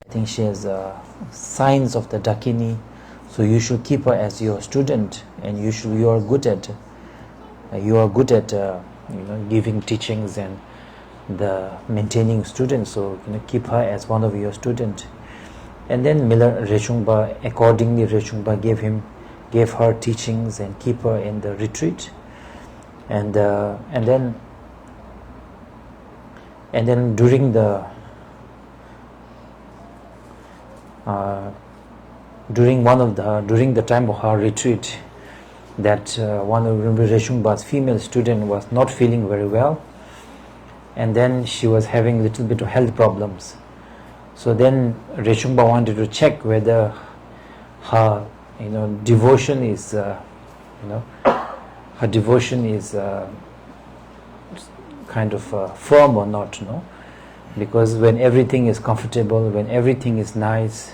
I think she has signs of the Dakini, so you should keep her as your student, and you are good at giving teachings and the maintaining students, so keep her as one of your student. And then Miller Rechungpa, accordingly Rechungpa gave her teachings and keep her in the retreat. And then during the during the time of her retreat, that one of Rechungpa's female student was not feeling very well, and then she was having a little bit of health problems. So then Rechungpa wanted to check whether her devotion is kind of firm or not, because when everything is comfortable, when everything is nice,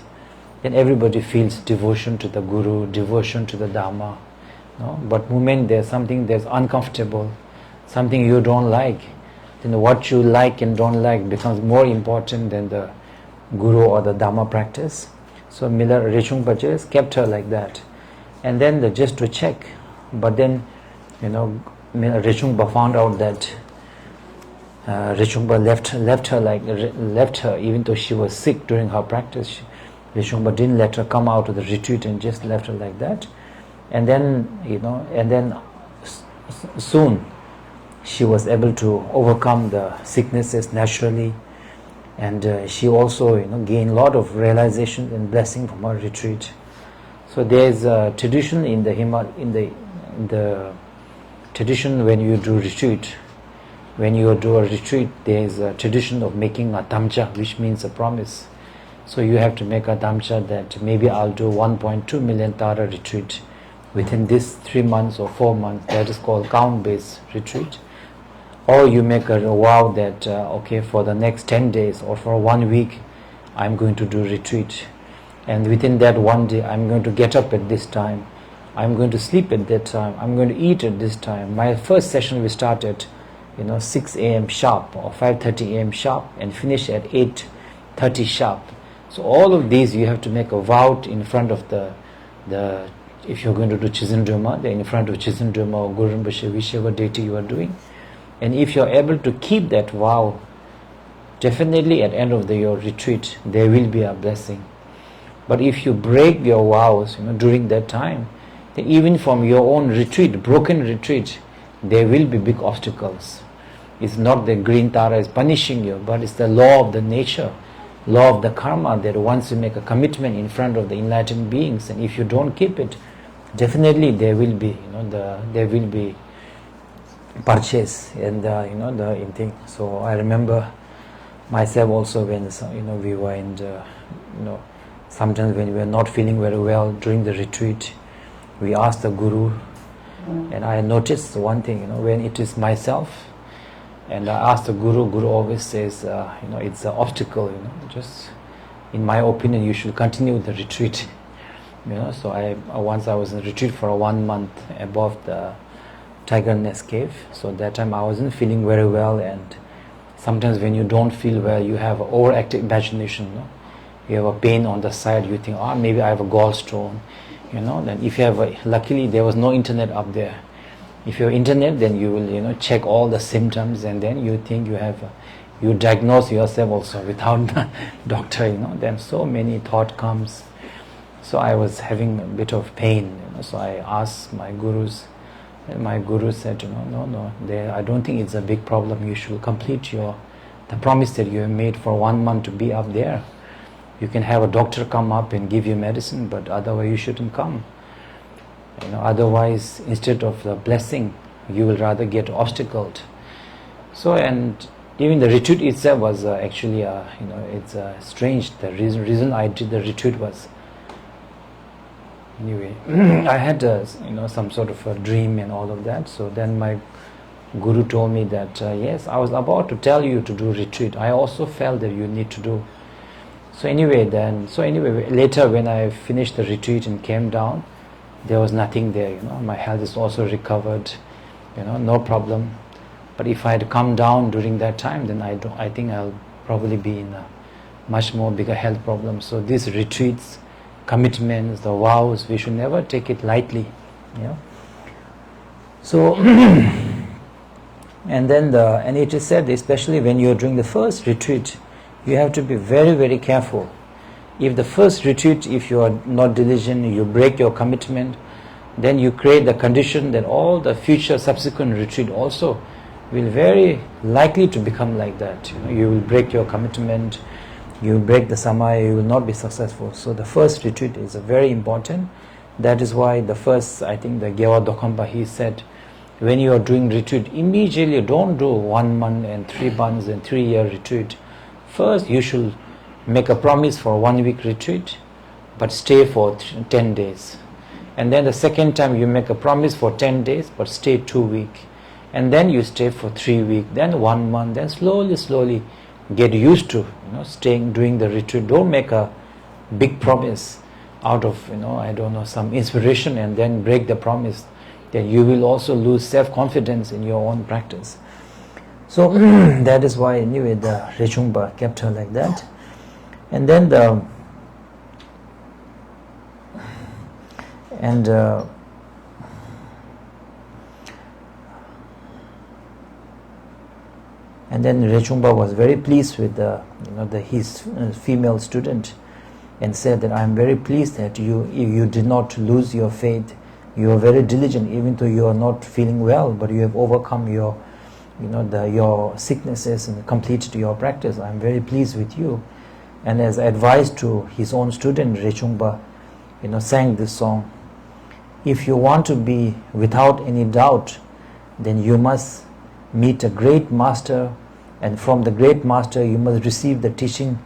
then everybody feels devotion to the Guru, devotion to the Dhamma. But moment there's something that's uncomfortable, something you don't like, then what you like and don't like becomes more important than the Guru or the Dhamma practice. So Miller Rechungpa just kept her like that, and then just to check. But then Rechungpa found out that Rechungpa left her even though she was sick during her practice. Rechungpa didn't let her come out of the retreat and just left her like that. And then soon she was able to overcome the sicknesses naturally, and she also gained a lot of realization and blessing from her retreat. So there is a tradition in the tradition when you do retreat. When you do a retreat, there is a tradition of making a tamcha, which means a promise. So you have to make a tamcha that maybe I'll do 1.2 million tara retreat within this 3 months or 4 months. That is called count-based retreat. Or you make a vow that okay, for the next 10 days or for 1 week I'm going to do retreat, and within that one day I'm going to get up at this time, I'm going to sleep at that time, I'm going to eat at this time. My first session will start at 6 a.m. sharp or 5:30 a.m. sharp and finish at 8:30 sharp. So all of these you have to make a vow in front of the if you're going to do 𝐀𝐮𝐬𝐭, then in front of 𝐀𝐮𝐬𝐭 or Guru Rinpoche, whichever deity you are doing. And if you're able to keep that vow, definitely at the end of your retreat there will be a blessing. But if you break your vows during that time, then even from your own retreat, broken retreat, there will be big obstacles. It's not the green tara is punishing you, but it's the law of the nature, law of the karma, that once you make a commitment in front of the enlightened beings, and if you don't keep it, definitely there will be there will be purchase and the thing. So I remember myself also when we were in the sometimes when we were not feeling very well during the retreat, we asked the Guru, and I noticed one thing, when it is myself and I ask the Guru always says, it's an obstacle, just in my opinion you should continue the retreat. So once I was in retreat for 1 month above the Tiger Nest cave, so that time I wasn't feeling very well, and sometimes when you don't feel well you have overactive imagination, you have a pain on the side, you think, maybe I have a gallstone, then if you have luckily there was no internet up there. If you have internet, then you will check all the symptoms, and then you think you have you diagnose yourself also without the doctor, then so many thought comes. So I was having a bit of pain, so I asked my gurus, and my guru said, no, I don't think it's a big problem. You should complete the promise that you have made for 1 month to be up there. You can have a doctor come up and give you medicine, but otherwise you shouldn't come. Otherwise, instead of the blessing, you will rather get obstacled. So, and even the retreat itself was actually, it's strange. The reason I did the retreat was, anyway, I had some sort of a dream and all of that. So then my Guru told me that yes, I was about to tell you to do retreat. I also felt that you need to do. So anyway, later when I finished the retreat and came down, there was nothing there. My health is also recovered. No problem. But if I had come down during that time, then I think I'll probably be in a much more bigger health problems. So these retreats, commitments, the vows, we should never take it lightly. So and it is said, especially when you are doing the first retreat, you have to be very, very careful. If the first retreat, if you are not diligent, you break your commitment, then you create the condition that all the future subsequent retreat also will very likely to become like that. You will break your commitment, you will break the samaya, you will not be successful. So the first retreat is very important. That is why the first, I think the Gyewa Dokhampa, he said, when you are doing retreat, immediately don't do 1 month and 3 months and 3-year retreat. First you should make a promise for 1 week retreat, but stay for 10 days. And then the second time you make a promise for 10 days, but stay 2 weeks. And then you stay for 3 weeks, then 1 month, then slowly get used to staying, doing the retreat. Don't make a big promise out of I don't know, some inspiration and then break the promise. Then you will also lose self-confidence in your own practice. So that is why anyway the Rechungpa kept her like that. And then And then Rechungpa was very pleased with his female student, and said that I am very pleased that you did not lose your faith. You are very diligent, even though you are not feeling well, but you have overcome your your sicknesses and completed your practice. I am very pleased with you. And as advised to his own student, Rechungpa sang this song. If you want to be without any doubt, then you must meet a great master, and from the great master you must receive the teaching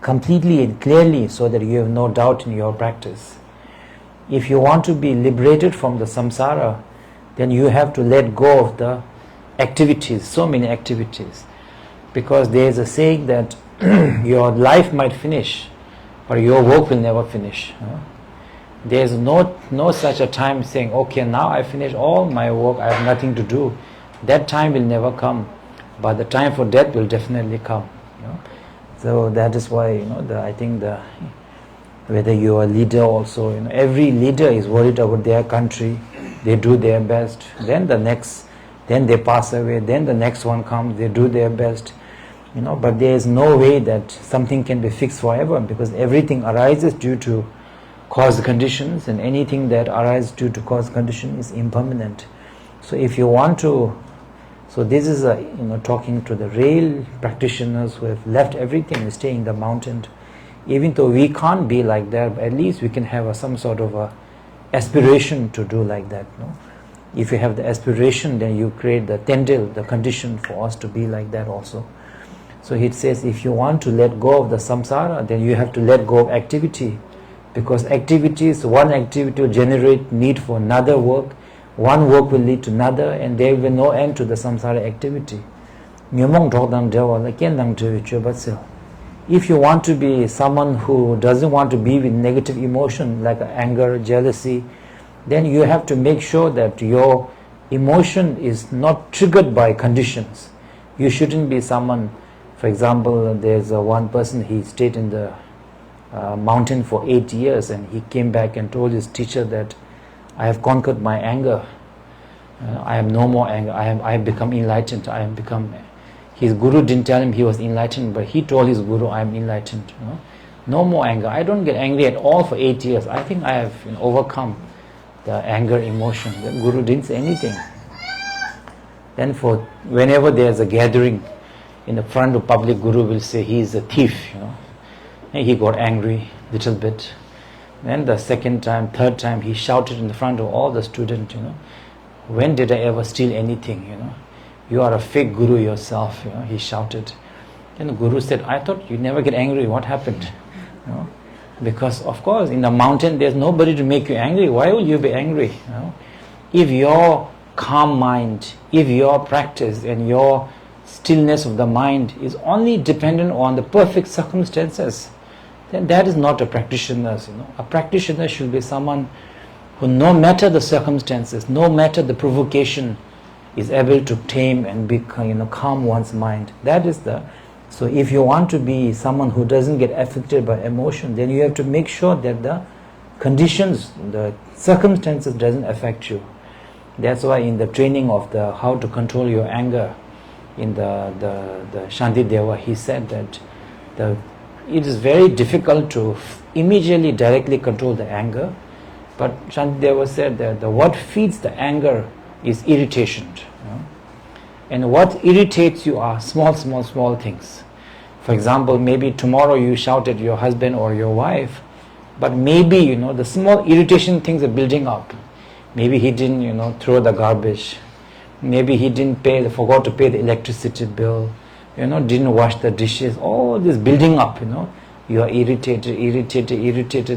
completely and clearly, so that you have no doubt in your practice. If you want to be liberated from the samsara, then you have to let go of the activities, so many activities, because there is a saying that your life might finish, but your work will never finish. There is no such a time saying, okay, now I finish all my work, I have nothing to do. That time will never come, but the time for death will definitely come. So that is why I think whether you are a leader also, every leader is worried about their country. They do their best. Then they pass away. Then the next one comes. They do their best. But there is no way that something can be fixed forever, because everything arises due to cause conditions, and anything that arises due to cause condition is impermanent. So if you want to, so this is talking to the real practitioners who have left everything and stay in the mountain. Even though we can't be like that, but at least we can have some sort of a aspiration to do like that. If you have the aspiration, then you create the tendil, the condition for us to be like that also. So it says, if you want to let go of the samsara, then you have to let go of activity, because one activity will generate need for another work, one work will lead to another, and there will be no end to the samsara activity. If you want to be someone who doesn't want to be with negative emotion like anger, jealousy, then you have to make sure that your emotion is not triggered by conditions. You shouldn't be someone, for example, there's one person, he stayed in the mountain for 8 years, and he came back and told his teacher that I have conquered my anger. I have no more anger. I have become enlightened. His guru didn't tell him he was enlightened, but he told his guru, I am enlightened. No more anger. I don't get angry at all for 8 years. I think I have overcome the anger emotion. The guru didn't say anything. Then whenever there's a gathering in the front of public, guru will say he is a thief. And he got angry a little bit. Then the second time, third time, he shouted in the front of all the students, when did I ever steal anything? You are a fake guru yourself, he shouted. And the guru said, I thought you never get angry. What happened? Because of course in the mountain there's nobody to make you angry. Why will you be angry? If your calm mind, if your practice and your stillness of the mind is only dependent on the perfect circumstances, then that is not a practitioner. A practitioner should be someone who, no matter the circumstances, no matter the provocation, is able to tame and calm one's mind. That is the So if you want to be someone who doesn't get affected by emotion, then you have to make sure that the conditions, the circumstances doesn't affect you. That's why in the training of the how to control your anger, in the Shantideva, he said that it is very difficult to immediately directly control the anger, but Shantideva said that what feeds the anger is irritation. And what irritates you are small things. For example, maybe tomorrow you shout at your husband or your wife, but maybe, the small irritation things are building up. Maybe he didn't, throw the garbage. Maybe he forgot to pay the electricity bill. Didn't wash the dishes. All this building up, You are irritated.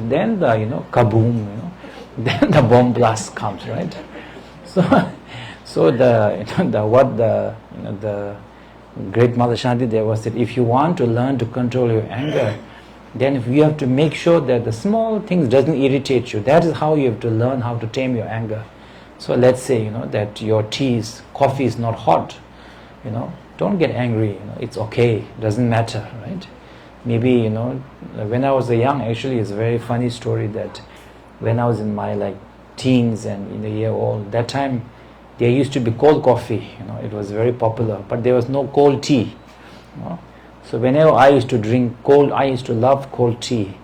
Then the, kaboom, then the bomb blast comes, right? So the great Mother Shantideva said, if you want to learn to control your anger, then you have to make sure that the small things doesn't irritate you. That is how you have to learn how to tame your anger. So let's say, that your coffee is not hot. Don't get angry. It's okay. Doesn't matter, right? Maybe, when I was young, actually, it's a very funny story that when I was in my teens and in a year old, that time there used to be cold coffee. It was very popular, but there was no cold tea. So whenever I used to drink cold, I used to love cold tea.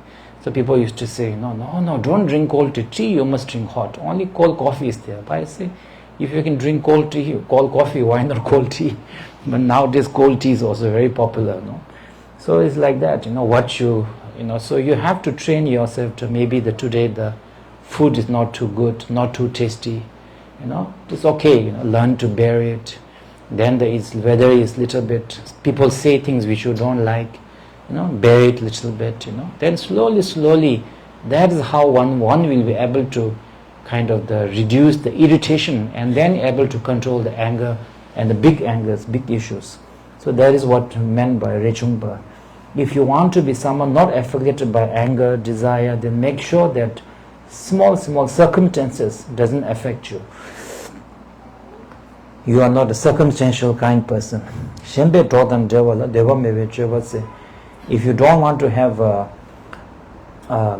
So people used to say, no, don't drink cold tea, you must drink hot. Only cold coffee is there. But I say, if you can drink cold coffee, why not cold tea? But nowadays cold tea is also very popular. So it's like that, so you have to train yourself to maybe today the food is not too good, not too tasty. It's okay, learn to bear it. Then the weather is little bit, people say things which you don't like, bear it little bit, Then slowly, that is how one will be able to kind of reduce the irritation and then able to control the anger and the big angers, big issues. So that is what meant by Rechungpa. If you want to be someone not affected by anger, desire, then make sure that small circumstances doesn't affect you. You are not a circumstantial kind person. Shempe Todan Deva Meve Cheva say, if you don't want to have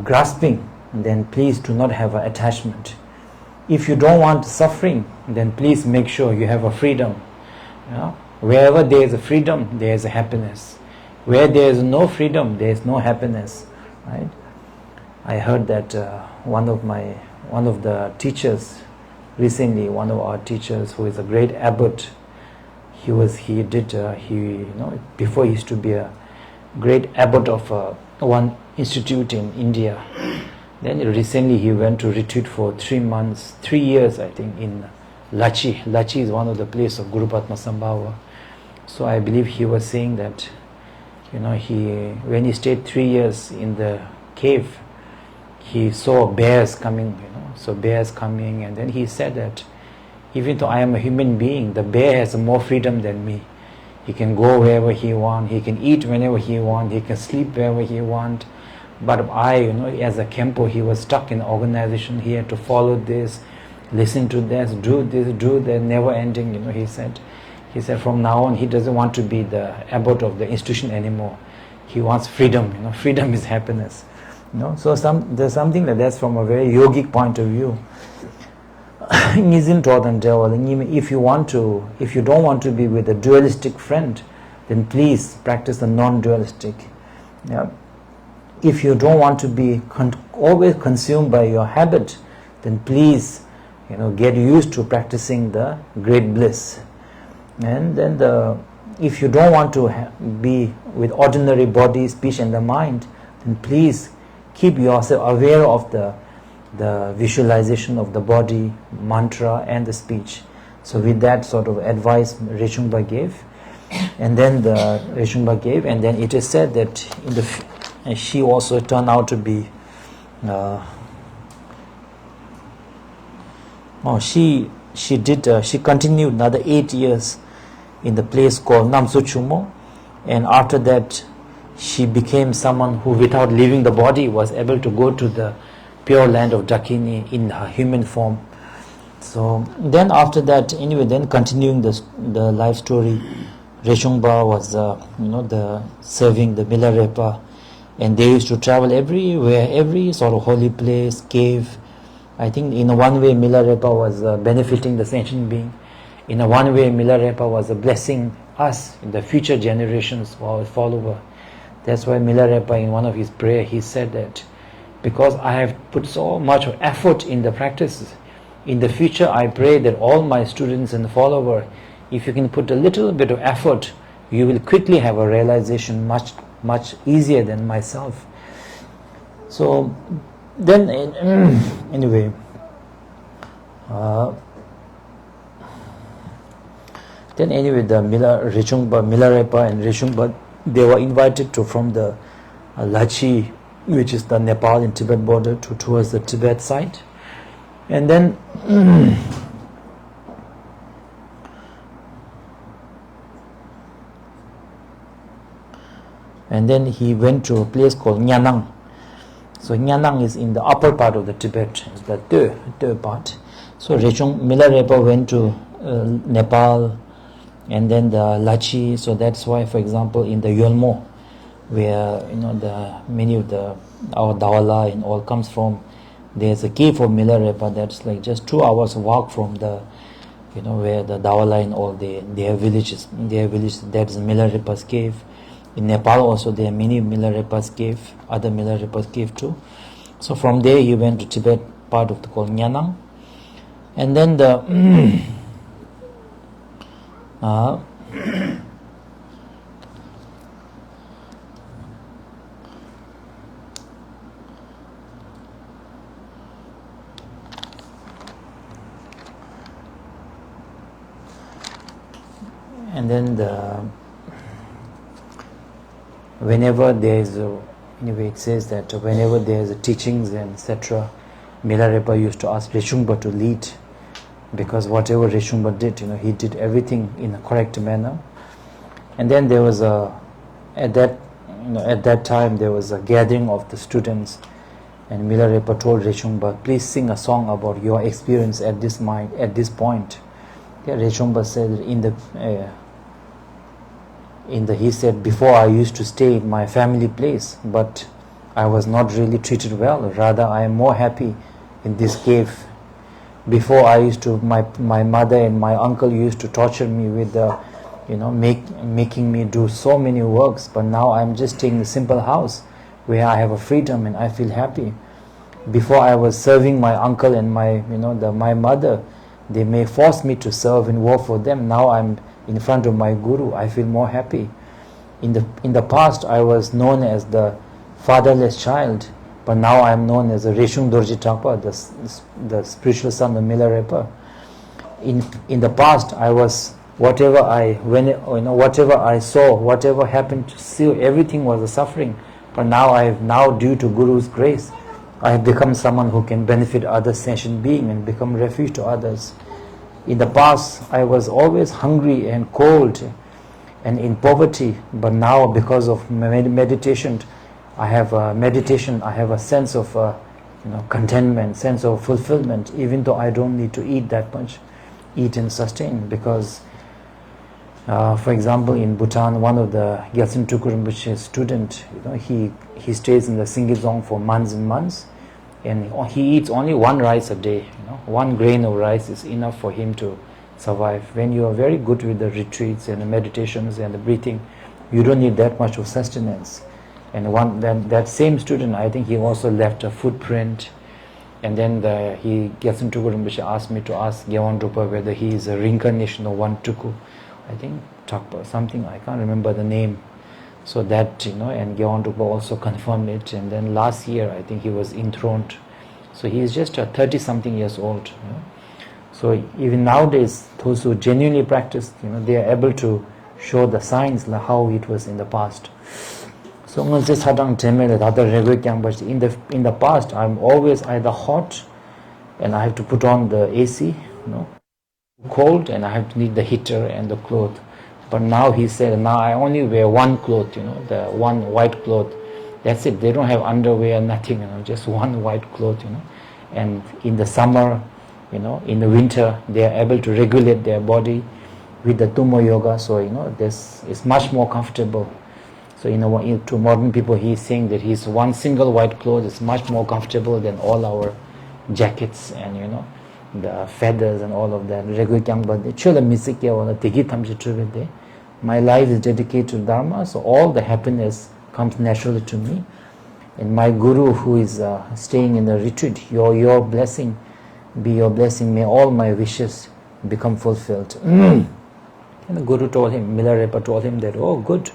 grasping, then please do not have an attachment. If you don't want suffering, then please make sure you have a freedom. Wherever there is a freedom, there is a happiness. Where there is no freedom, there is no happiness. Right? I heard that one of the teachers recently, one of our teachers who is a great abbot, before he used to be a great abbot of one institute in India. Then recently he went to retreat for 3 years, I think, in Lachi. Lachi is one of the places of Guru Padma Sambhava. So I believe he was saying that, when he stayed 3 years in the cave, he saw bears coming, So bears coming, and then he said that even though I am a human being, the bear has more freedom than me. He can go wherever he wants, he can eat whenever he wants, he can sleep wherever he wants. But I, as a Kempo, he was stuck in an organization. He had to follow this, listen to this, do that, never ending, he said. He said from now on he doesn't want to be the abbot of the institution anymore. He wants freedom, freedom is happiness. So there's something that's from a very yogic point of view. If you don't want to be with a dualistic friend, then please practice the non-dualistic. If you don't want to be always consumed by your habit, then please, get used to practicing the great bliss. And then if you don't want to be with ordinary body, speech and the mind, then please keep yourself aware of the visualization of the body, mantra and the speech. So with that sort of advice Rechungpa gave, and then it is said that and she also turned out to be she continued another 8 years in the place called Namsuchumo, and after that she became someone who, without leaving the body, was able to go to the pure land of Dakini in her human form. So then after that, anyway, then continuing the life story, Reshungpa was the serving the Milarepa, and they used to travel everywhere, every sort of holy place, cave. I think in a one way Milarepa was benefiting the sentient being. In a one way Milarepa was blessing us in the future generations or follower. That's why Milarepa in one of his prayer he said that because I have put so much effort in the practices, in the future I pray that all my students and follower, if you can put a little bit of effort, you will quickly have a realization much easier than myself. So then anyway, the Milarepa and Reshungpa, they were invited from the Lachi, which is the Nepal and Tibet border, towards the Tibet side, and then he went to a place called Nyanang. So Nyanang is in the upper part of the Tibet, it's the third part. So Milarepa went to Nepal, and then the Lachi. So that's why, for example, in the Yolmo, where many of our Dawala and all comes from, there's a cave of Milarepa that's like just 2 hours walk from the where the Dawala and all their villages. That's Milarepa's cave. In Nepal also there are many Milarepa's cave, other Milarepa's cave too. So from there he went to Tibet, part of the called Nyanang, and then whenever there is it says that whenever there is teachings and etc., Milarepa used to ask Reshungpa to lead, because whatever Reshungpa did, he did everything in a correct manner. And then there was at that time there was a gathering of the students, and Milarepa told Reshungpa, please sing a song about your experience at this point. Yeah, Reshungpa said he said, before I used to stay in my family place, but I was not really treated well. Rather, I am more happy in this cave. Before I used to, my mother and my uncle used to torture me with making me do so many works. But now I'm just staying in a simple house where I have a freedom and I feel happy. Before I was serving my uncle and my mother, they may force me to serve and work for them. Now I'm in front of my guru, I feel more happy. In the past, I was known as the fatherless child, but now I am known as the Reshung Dorji Thakpa, the spiritual son of Milarepa. In the past, I was whatever I saw, whatever happened to see, everything was a suffering. But now due to Guru's grace, I have become someone who can benefit other sentient beings and become refuge to others. In the past, I was always hungry and cold and in poverty, but now because of meditation, I have a sense of contentment, sense of fulfillment, even though I don't need to eat that much, eat and sustain. Because, for example, in Bhutan, one of the Gyaltsen Tukur Rinpoche's student, he stays in the Singhizong for months and months, and he eats only one rice a day. One grain of rice is enough for him to survive. When you are very good with the retreats and the meditations and the breathing, you don't need that much of sustenance. And that same student, I think he also left a footprint. And then Gyaltsen Tukur Rinpoche asked me to ask Gyawan Drupa whether he is a reincarnation of one Tuku. I think Thakpa, something, I can't remember the name. So that, and Gyawan Drupa also confirmed it. And then last year, I think he was enthroned. So he is just 30-something years old. So even nowadays, those who genuinely practice, they are able to show the signs like how it was in the past. So in the past, I'm always either hot, and I have to put on the AC, cold, and I have to need the heater and the cloth. But now he said, now I only wear one cloth, the one white cloth. That's it. They don't have underwear, nothing, just one white cloth, And in the summer, in the winter, they are able to regulate their body. with the Tummo yoga, so this is much more comfortable. So to modern people, he is saying that his one single white cloth is much more comfortable than all our jackets and the feathers and all of that. My life is dedicated to Dharma, so all the happiness comes naturally to me. And my Guru, who is staying in the retreat, your blessing be your blessing. May all my wishes become fulfilled. And the Guru told him, Milarepa told him that, oh, good.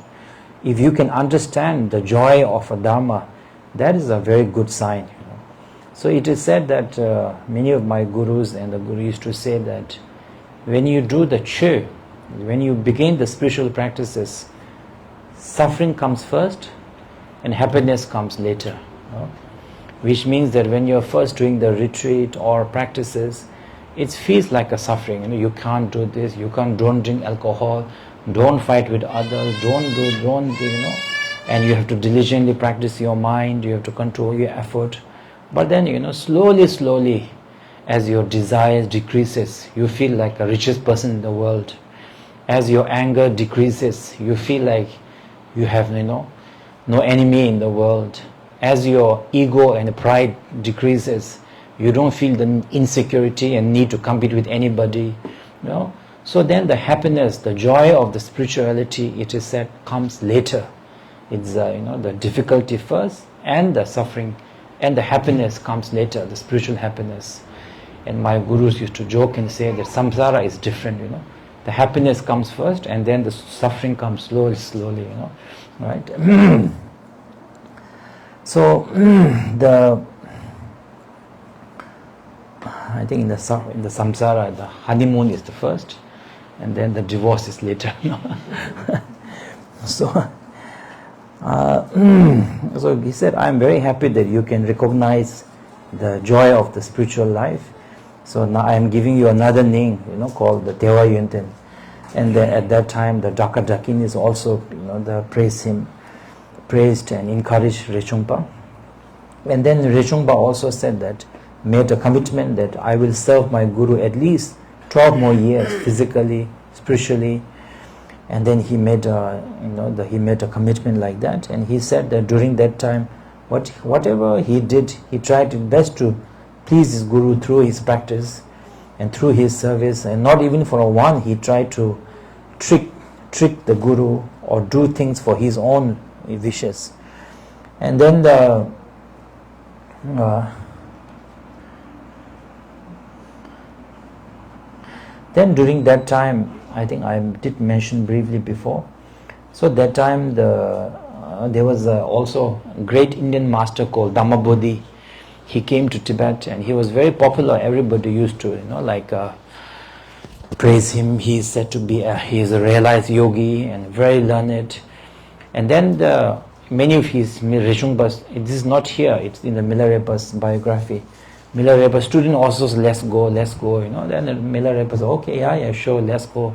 If you can understand the joy of a Dharma, that is a very good sign. So it is said that many of my gurus and the Guru used to say that when you do the �ခြ, when you begin the spiritual practices, suffering comes first and happiness comes later. Which means that when you're first doing the retreat or practices, it feels like a suffering. You can't do this, don't drink alcohol, don't fight with others, and you have to diligently practice your mind, you have to control your effort. But then, slowly, as your desires decreases, you feel like the richest person in the world. As your anger decreases, you feel like you have, no enemy in the world. As your ego and pride decreases, you don't feel the insecurity and need to compete with anybody. So then the happiness, the joy of the spirituality, it is said, comes later. It's the difficulty first and the suffering, and the happiness comes later, the spiritual happiness. And my gurus used to joke and say that samsara is different. The happiness comes first and then the suffering comes slowly, right? So I think in the samsara, the honeymoon is the first, and then the divorce is later. So he said, I am very happy that you can recognize the joy of the spiritual life. So now I am giving you another name, called the 𝐷𝐴𝑤𝐢𝐥𝐚. And then at that time, the Dakinis also, praised and encouraged Rechungpa. And then Rechungpa also said that, made a commitment that I will serve my Guru at least 12 more years, physically, spiritually. And then he made a commitment like that. And he said that during that time, whatever he did, he tried his best to please his Guru through his practice and through his service. And not even for a one, he tried to trick the Guru or do things for his own wishes. And then then during that time, I think I did mention briefly before. So that time there was also a great Indian master called Dhammabodhi. He came to Tibet and he was very popular. Everybody used to praise him. He is said to be he is a realized yogi and very learned. And then many of his Rechungpas, this is not here, it's in the Milarepa's biography. Milarepa's student also says, let's go. Then Milarepa says, okay, yeah, sure, let's go.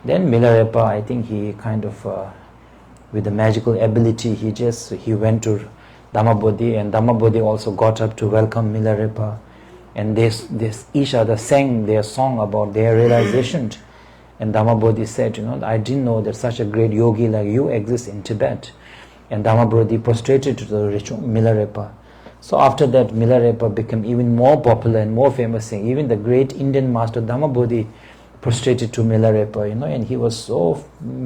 Then Milarepa, I think he kind of, with the magical ability, he went to Dhammabodhi, and Dhammabodhi also got up to welcome Milarepa. And they each other sang their song about their realization. And Dhammabodhi said, I didn't know that such a great yogi like you exists in Tibet. And Dhammabodhi prostrated to the Milarepa. So after that, Milarepa became even more popular and more famous. Even the great Indian master Dhammabodhi prostrated to Milarepa, and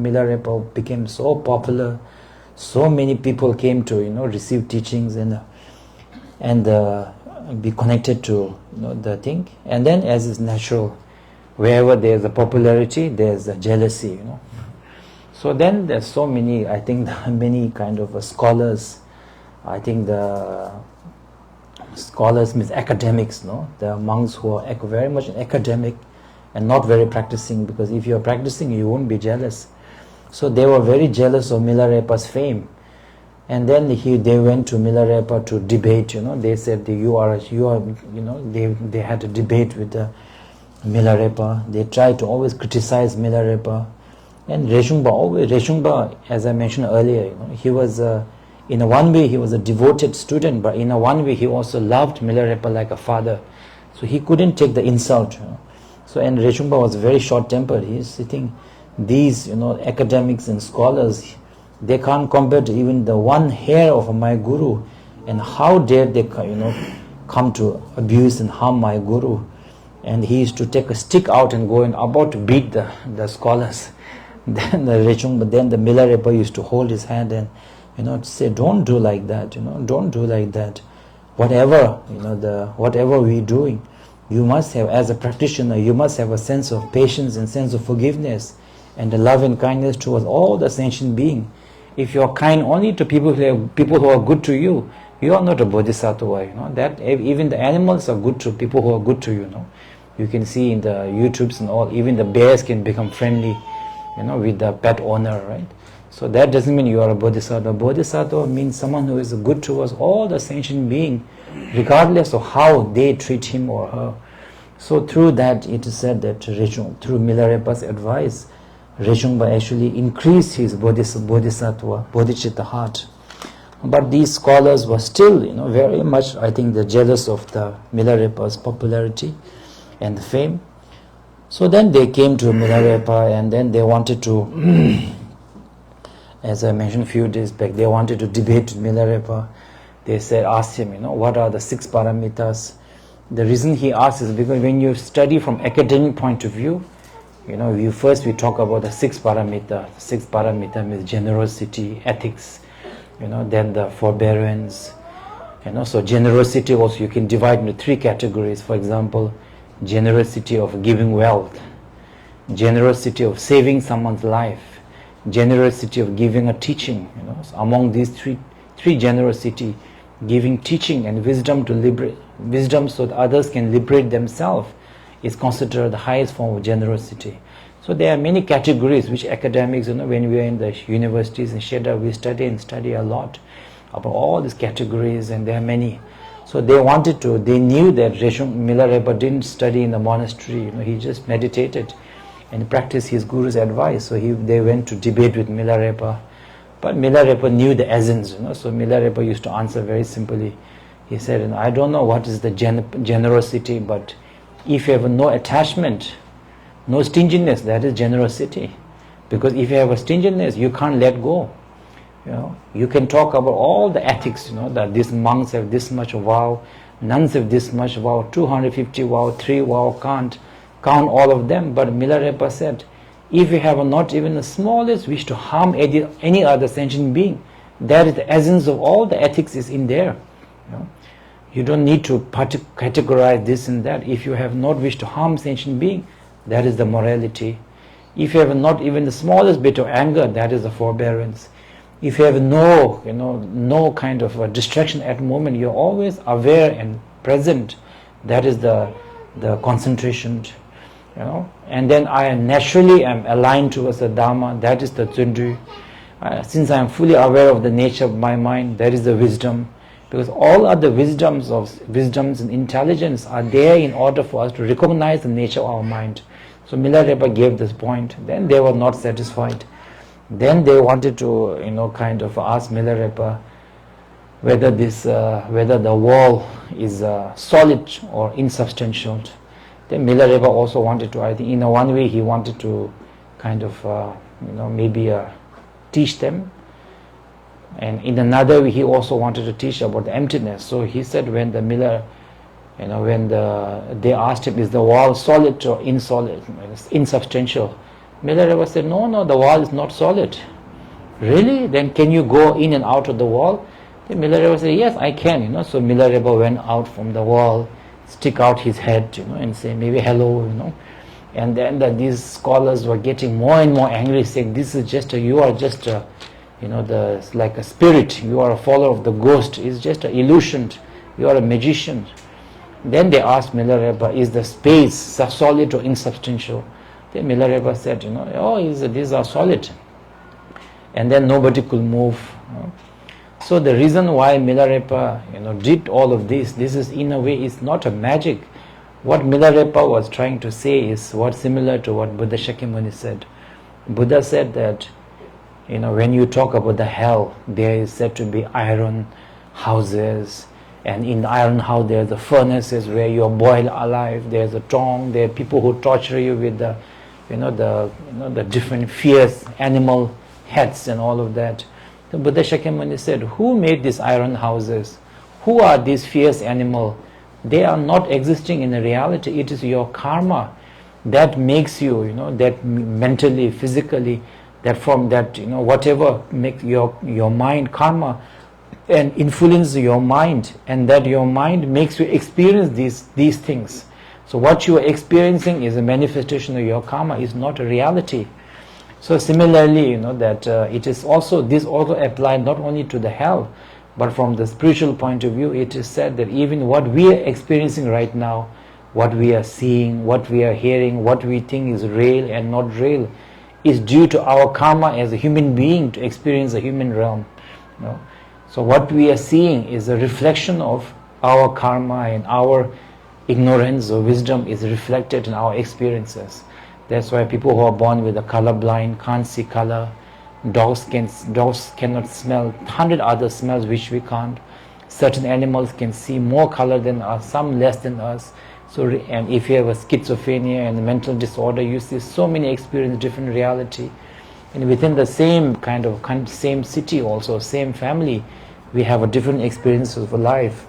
Milarepa became so popular. So many people came to, receive teachings and be connected to, the thing. And then, as is natural, wherever there's a popularity, there's a jealousy, So then there's so many, I think, many kind of scholars. I think the scholars means academics, the monks who are very much academic and not very practicing, because if you're practicing, you won't be jealous. So they were very jealous of Milarepa's fame. And then they went to Milarepa to debate, they said, they had a debate with Milarepa. They tried to always criticize Milarepa. And Rechungpa, as I mentioned earlier, he was, in a one way, he was a devoted student, but in a one way, he also loved Milarepa like a father. So he couldn't take the insult. So, and Rechungpa was very short-tempered. He's sitting, these, academics and scholars, they can't compare to even the one hair of my guru, and how dare they, come to abuse and harm my guru. And he used to take a stick out and go and about to beat the scholars. Then the Miller Repa used to hold his hand and, to say, don't do like that, don't do like that. Whatever, whatever we're doing, you must have, as a practitioner, you must have a sense of patience and sense of forgiveness and the love and kindness towards all the sentient beings. If you are kind only to people who are good to you, you are not a bodhisattva. That even the animals are good to people who are good to you. You can see in the YouTubes and all, even the bears can become friendly, with the pet owner, right? So that doesn't mean you are a bodhisattva. Bodhisattva means someone who is good towards all the sentient beings, regardless of how they treat him or her. So through that, it is said that through Miller Repa's advice, Rechungpa actually increased his bodhicitta heart. But these scholars were still, very much, I think, they're jealous of the Miller Repa's popularity and fame. So then they came to Miller Repa, and then they wanted to, as I mentioned a few days back, they wanted to debate with Miller Repa. They asked him, what are the 6 paramitas? The reason he asked is because when you study from academic point of view, we talk about the 6 paramita. The 6 paramita means generosity, ethics, then the forbearance. So generosity also you can divide into 3 categories. For example, generosity of giving wealth, generosity of saving someone's life, generosity of giving a teaching. So among these three generosity, giving teaching and wisdom to liberate, wisdom so that others can liberate themselves, is considered the highest form of generosity. So there are many categories which academics, when we are in the universities in Sheda, we study a lot about all these categories, and there are many. So they knew that Miller Repa didn't study in the monastery, he just meditated and practiced his guru's advice. So they went to debate with Miller Repa. But Miller Repa knew the essence, so Miller Repa used to answer very simply. He said, I don't know what is the generosity, but if you have no attachment, no stinginess, that is generosity. Because if you have a stinginess, you can't let go. You can talk about all the ethics, that these monks have this much vow, nuns have this much vow, 250 vow, 3 vow, can't count all of them. But Miller Repa said, if you have not even the smallest wish to harm any other sentient being, that is the essence of all the ethics is in there. You don't need to categorize this and that. If you have not wish to harm sentient being, that is the morality. If you have not even the smallest bit of anger, that is the forbearance. If you have no kind of a distraction at the moment, you're always aware and present, that is the concentration. And then I naturally am aligned towards the Dharma, that is the Tsundu. Since I am fully aware of the nature of my mind, that is the wisdom. Because all other wisdoms and intelligence are there in order for us to recognize the nature of our mind. So Miller Repa gave this point. Then they were not satisfied. Then they wanted to, kind of ask Miller Repa whether the wall is solid or insubstantial. Then Miller Repa also wanted to, I think, in one way he wanted to kind of, maybe teach them. And in another way, he also wanted to teach about the emptiness. So he said, when the Miller, they asked him, is the wall solid or insubstantial? Miller Repa said, no, the wall is not solid. Really? Then can you go in and out of the wall? Then Miller Repa said, yes, I can. So Miller Repa went out from the wall, stick out his head, and say maybe hello, And then these scholars were getting more and more angry, saying, this is you are just a, like a spirit, you are a follower of the ghost, it's just an illusion, you are a magician. Then they asked Miller Repa, is the space solid or insubstantial? Then Miller Repa said, these are solid. And then nobody could move. So the reason why Miller Repa, did all of this is in a way, it's not a magic. What Miller Repa was trying to say is similar to what Buddha Shakyamuni said. Buddha said that, when you talk about the hell, there is said to be iron houses, And in the iron house, there's the furnaces where you're boiled alive. There's a tong. There are people who torture you with the, the different fierce animal heads and all of that. The Buddha Shakyamuni said, who made these iron houses? Who are these fierce animals? They are not existing in the reality. It is your karma that makes you, that mentally, physically, that from that, whatever makes your mind karma and influence your mind, and that your mind makes you experience these things. So what you are experiencing is a manifestation of your karma, is not a reality. So similarly, that it is also, this also applies not only to the hell, but from the spiritual point of view, it is said that even what we are experiencing right now, what we are seeing, what we are hearing, what we think is real and not real, is due to our karma as a human being to experience the human realm. So what we are seeing is a reflection of our karma, and our ignorance or wisdom is reflected in our experiences. That's why people who are born with a color blind can't see color. Dogs cannot smell 100 other smells which we can't. Certain animals can see more color than us, some less than us. So, and if you have a schizophrenia and a mental disorder, you see so many experience different reality. And within the same same city also, same family, we have a different experiences of life.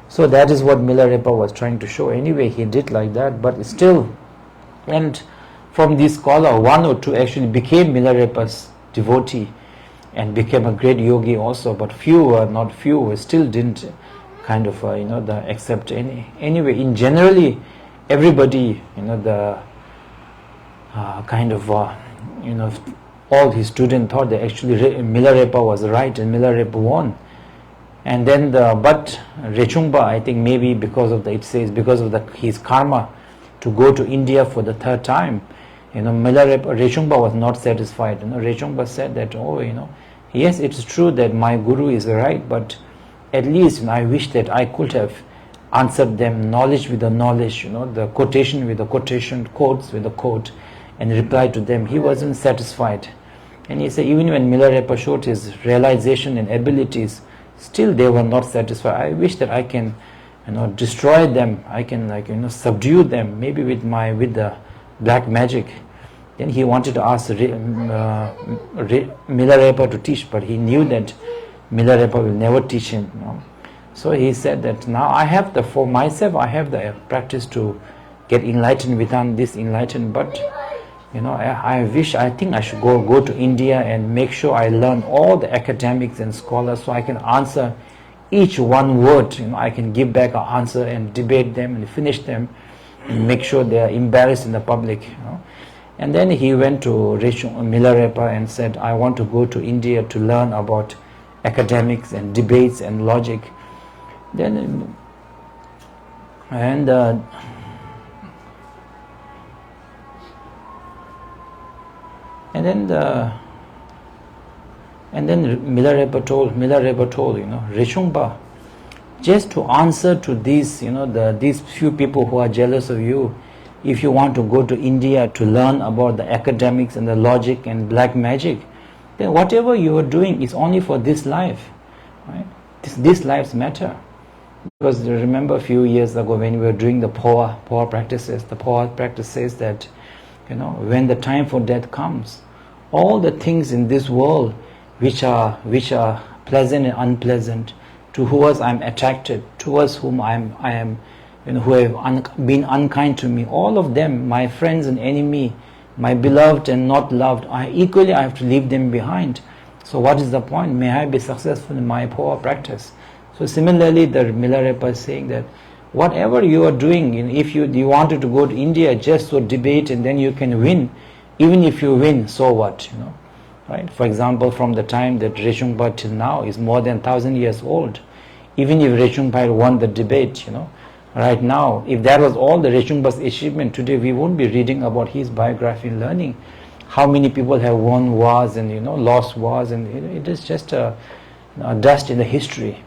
So that is what Milarepa was trying to show. Anyway, he did like that, but still, and from this scholar, one or two actually became Milarepa's devotee and became a great yogi also, but few still didn't accept any. Anyway, in generally, everybody, all his students thought that actually Milarepa was right and Milarepa won. And then but Rechungpa, I think maybe because of because of his karma to go to India for the third time, Rechungpa was not satisfied. Rechungpa said that, yes, it's true that my guru is right, but at least I wish that I could have answered them knowledge with the knowledge, the quotation with the quotation, quotes with the quote, and replied to them. He wasn't satisfied. And he said even when Milarepa showed his realization and abilities, still they were not satisfied. I wish that I can destroy them, I can subdue them, maybe with the black magic. Then he wanted to ask Milarepa to teach, but he knew that Milarepa will never teach him. So he said that now I have for myself I have the practice to get enlightened without this enlightened, but I think I should go to India and make sure I learn all the academics and scholars so I can answer each one word. I can give back an answer and debate them and finish them and make sure they are embarrassed in the public. And then he went to Milarepa and said, I want to go to India to learn about academics and debates and logic. Then Milarepa told Rechungpa, just to answer to these these few people who are jealous of you, if you want to go to India to learn about the academics and the logic and black magic, then whatever you are doing is only for this life, right? This lives matter. Because remember a few years ago when we were doing the power practices, the power practice says that when the time for death comes, all the things in this world which are pleasant and unpleasant, to whom I am attracted, towards whom I am who have been unkind to me, all of them, my friends and enemy, my beloved and not loved, I have to leave them behind. So what is the point? May I be successful in my power practice. So similarly, the Milarepa is saying that whatever you are doing, if you wanted to go to India just to debate and then you can win, even if you win, so what? Right? For example, from the time that Rechungpa till now is more than 1,000 years old. Even if Rechungpa had won the debate, right now, if that was all the Rechungpa's achievement today, we won't be reading about his biography and learning how many people have won wars and lost wars, and it is just a dust in the history.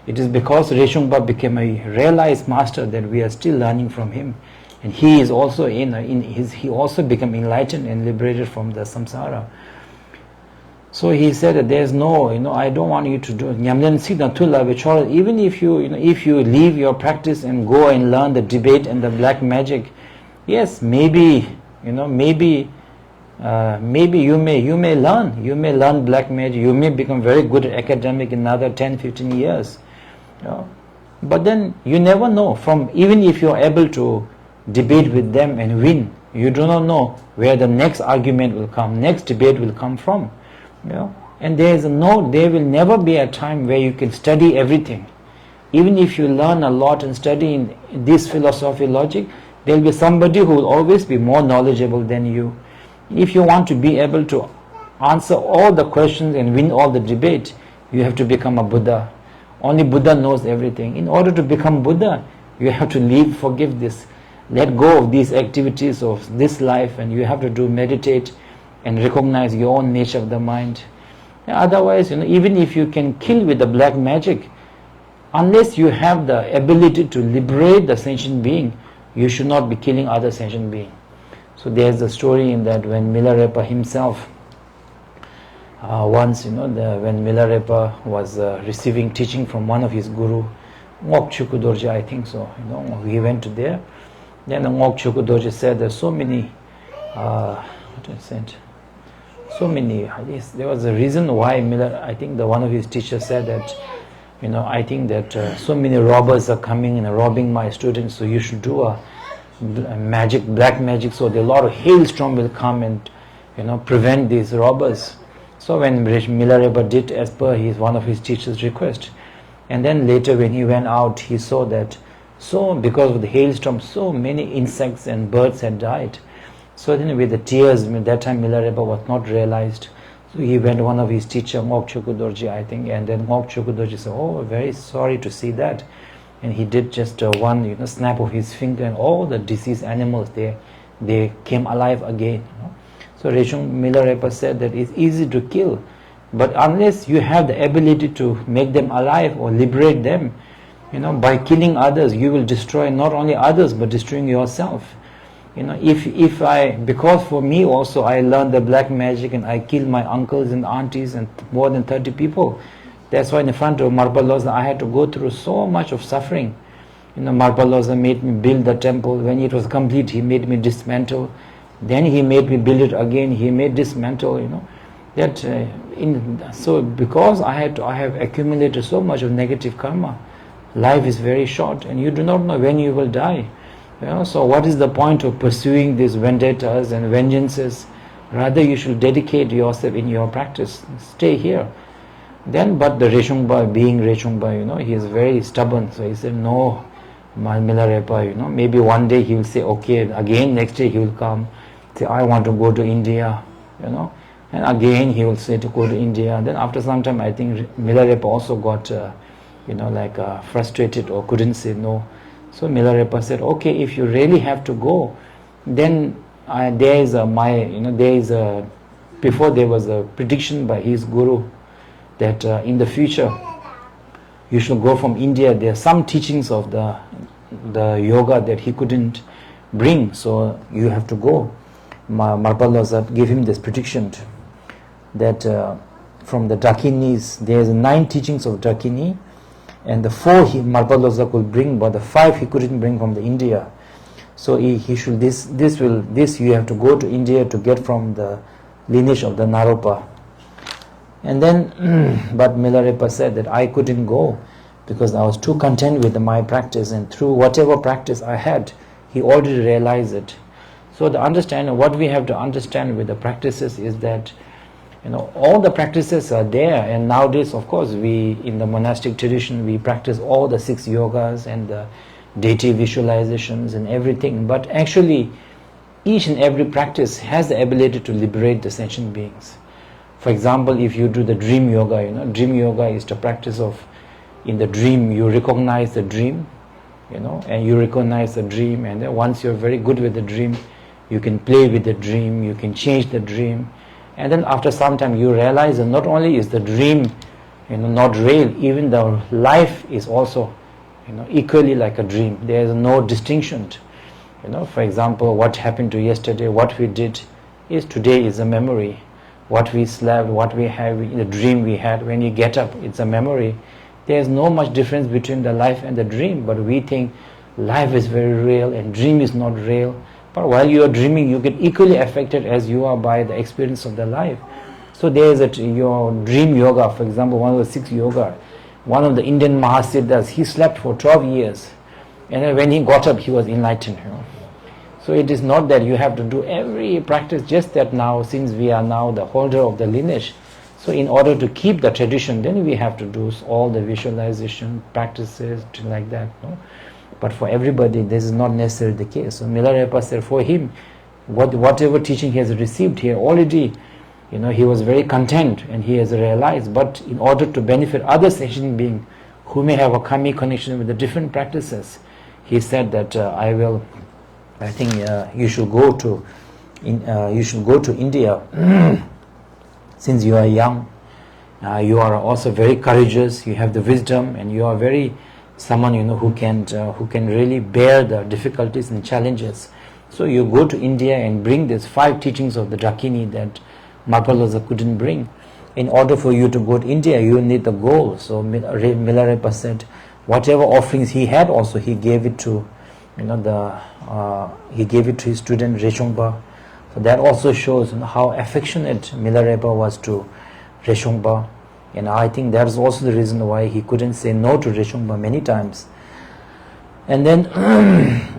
It is because Rechungpa became a realized master that we are still learning from him, and he is also he also became enlightened and liberated from the samsara. So he said that there's no, I don't want you to do even if you leave your practice and go and learn the debate and the black magic, yes, maybe maybe you may learn black magic, you may become very good at academic in another 10-15 years, but then you never know. Even if you're able to debate with them and win, you do not know where the next argument will come, next debate will come from. And there will never be a time where you can study everything. Even if you learn a lot and study in this philosophy, logic, there will be somebody who will always be more knowledgeable than you. If you want to be able to answer all the questions and win all the debate, you have to become a Buddha. Only Buddha knows everything. In order to become Buddha, you have to forgive this, let go of these activities of this life, and you have to meditate and recognize your own nature of the mind. Otherwise, even if you can kill with the black magic, unless you have the ability to liberate the sentient being, you should not be killing other sentient beings. So there's a story in that when Milarepa himself, once, when Milarepa was receiving teaching from one of his guru, 𝐑𝐞𝐜𝐡𝐻𝐿𝐴, I think so, he went to there. Then the 𝐑𝐞𝐜𝐡𝐻𝐿𝴍 said there's so many, there was a reason why I think one of his teachers said that, I think that so many robbers are coming and robbing my students, so you should do a black magic, so a lot of hailstorm will come and prevent these robbers. So when Milarepa did as per one of his teachers' request, and then later when he went out, he saw that because of the hailstorm, so many insects and birds had died. So then with the tears, that time Milarepa was not realized. So he went to one of his teacher, 𝐑𝐞𝐜𝐡𝐻𝐿𝴍, I think, and then 𝐑𝐞𝐜𝐡𝐻𝐿𝴍 said, oh, very sorry to see that. And he did just one snap of his finger, and all the deceased animals, they came alive again. So Reshung Milarepa said that it's easy to kill, but unless you have the ability to make them alive or liberate them, by killing others, you will destroy not only others but destroying yourself. Because for me also, I learned the black magic and I killed my uncles and aunties and more than 30 people. That's why in front of Marpaloza I had to go through so much of suffering. Marpaloza made me build the temple. When it was complete, he made me dismantle. Then he made me build it again. He made dismantle. So because I have accumulated so much of negative karma, life is very short, and you do not know when you will die. So what is the point of pursuing these vendettas and vengeances? Rather, you should dedicate yourself in your practice. Stay here. Then, but the Reshungpa, being Reshungpa, he is very stubborn. So he said, no, Milarepa, maybe one day he will say, okay, again next day he will come, say, I want to go to India, and again he will say to go to India. And then after some time, I think Milarepa also got, frustrated or couldn't say no. So Milarepa said, okay, if you really have to go, then before there was a prediction by his guru that in the future you should go from India. There are some teachings of the yoga that he couldn't bring, so you have to go. Marpaloza gave him this prediction that from the Dakhinis, there is 9 teachings of Dakhini, and the 4 Marpaloza could bring, but the 5 he couldn't bring from the India. So he should this you have to go to India to get from the lineage of the Naropa. And then, but Milarepa said that I couldn't go because I was too content with my practice, and through whatever practice I had, he already realized it. So what we have to understand with the practices is that all the practices are there, and nowadays, of course, in the monastic tradition, we practice all the 6 yogas and the deity visualizations and everything, but actually each and every practice has the ability to liberate the sentient beings. For example, if you do the dream yoga, dream yoga is the practice of, in the dream you recognize the dream, and you recognize the dream, and then once you're very good with the dream, you can play with the dream, you can change the dream, and then after some time you realize that not only is the dream not real, even the life is also equally like a dream. There is no distinction. For example, what happened to yesterday, what we did, is today is a memory. what we slept, what we have, the dream we had. When you get up, it's a memory. There's no much difference between the life and the dream, but we think life is very real and dream is not real. But while you are dreaming, you get equally affected as you are by the experience of the life. So there is your dream yoga, for example, one of the 6 yoga. One of the Indian Mahasiddhas, he slept for 12 years. And then when he got up, he was enlightened. So it is not that you have to do every practice, just that now, since we are now the holder of the lineage, so in order to keep the tradition, then we have to do all the visualization practices, like that. But for everybody, this is not necessarily the case. So Milarepa said for him, whatever teaching he has received here already, he was very content and he has realized. But in order to benefit other sentient beings who may have a karmic connection with the different practices, he said that I think you should go to India. Since you are young, you are also very courageous. You have the wisdom, and you are very someone who can really bear the difficulties and challenges. So you go to India and bring these 5 teachings of the Dakini that Magaloza couldn't bring. In order for you to go to India, you need the gold. So Milarepa said, whatever offerings he had, also he gave it to he gave it to his student Reshongpa. So that also shows how affectionate Milarepa was to Reshongpa. And I think that is also the reason why he couldn't say no to Reshongpa many times. And then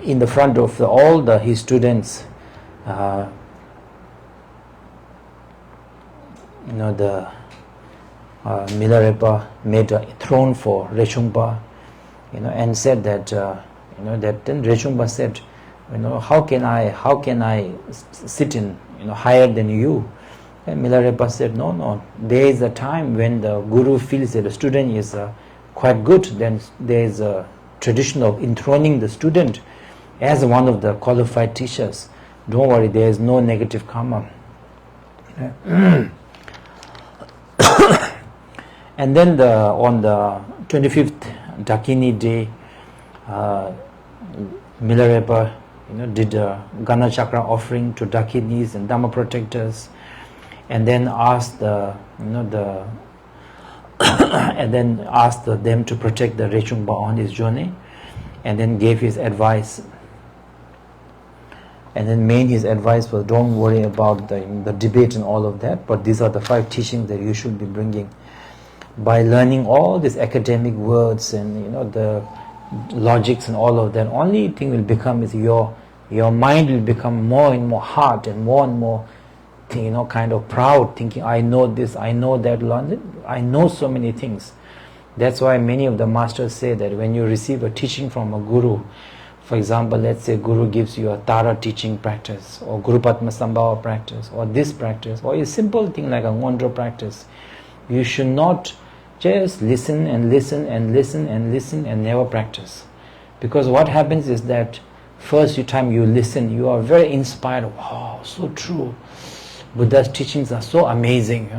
in the front of all his students, Milarepa made a throne for Reshongpa, and said that that then Reshongpa said, how can I sit in higher than you? And Milarepa said, no, there is a time when the guru feels that the student is quite good, then there is a tradition of enthroning the student as one of the qualified teachers. Don't worry, there is no negative karma. And then on the 25th Dakini day, Milarepa did a Gana Chakra offering to Dakinis and Dhamma protectors, and then asked and then asked them to protect the Rechungpa on his journey, and then gave his advice. And then his advice was, don't worry about the debate and all of that, but these are the 5 teachings that you should be bringing. By learning all these academic words and the logics and all of that, only thing will become is your mind will become more and more hard and more kind of proud, thinking, I know this, I know that, I know so many things. That's why many of the masters say that when you receive a teaching from a guru, for example, let's say guru gives you a Tara teaching practice, or Guru Padma Sambhava practice, or this practice, or a simple thing like a Ngondro practice, you should not just listen and listen and listen and listen and never practice. Because what happens is that first time you listen, you are very inspired. Wow, so true. Buddha's teachings are so amazing,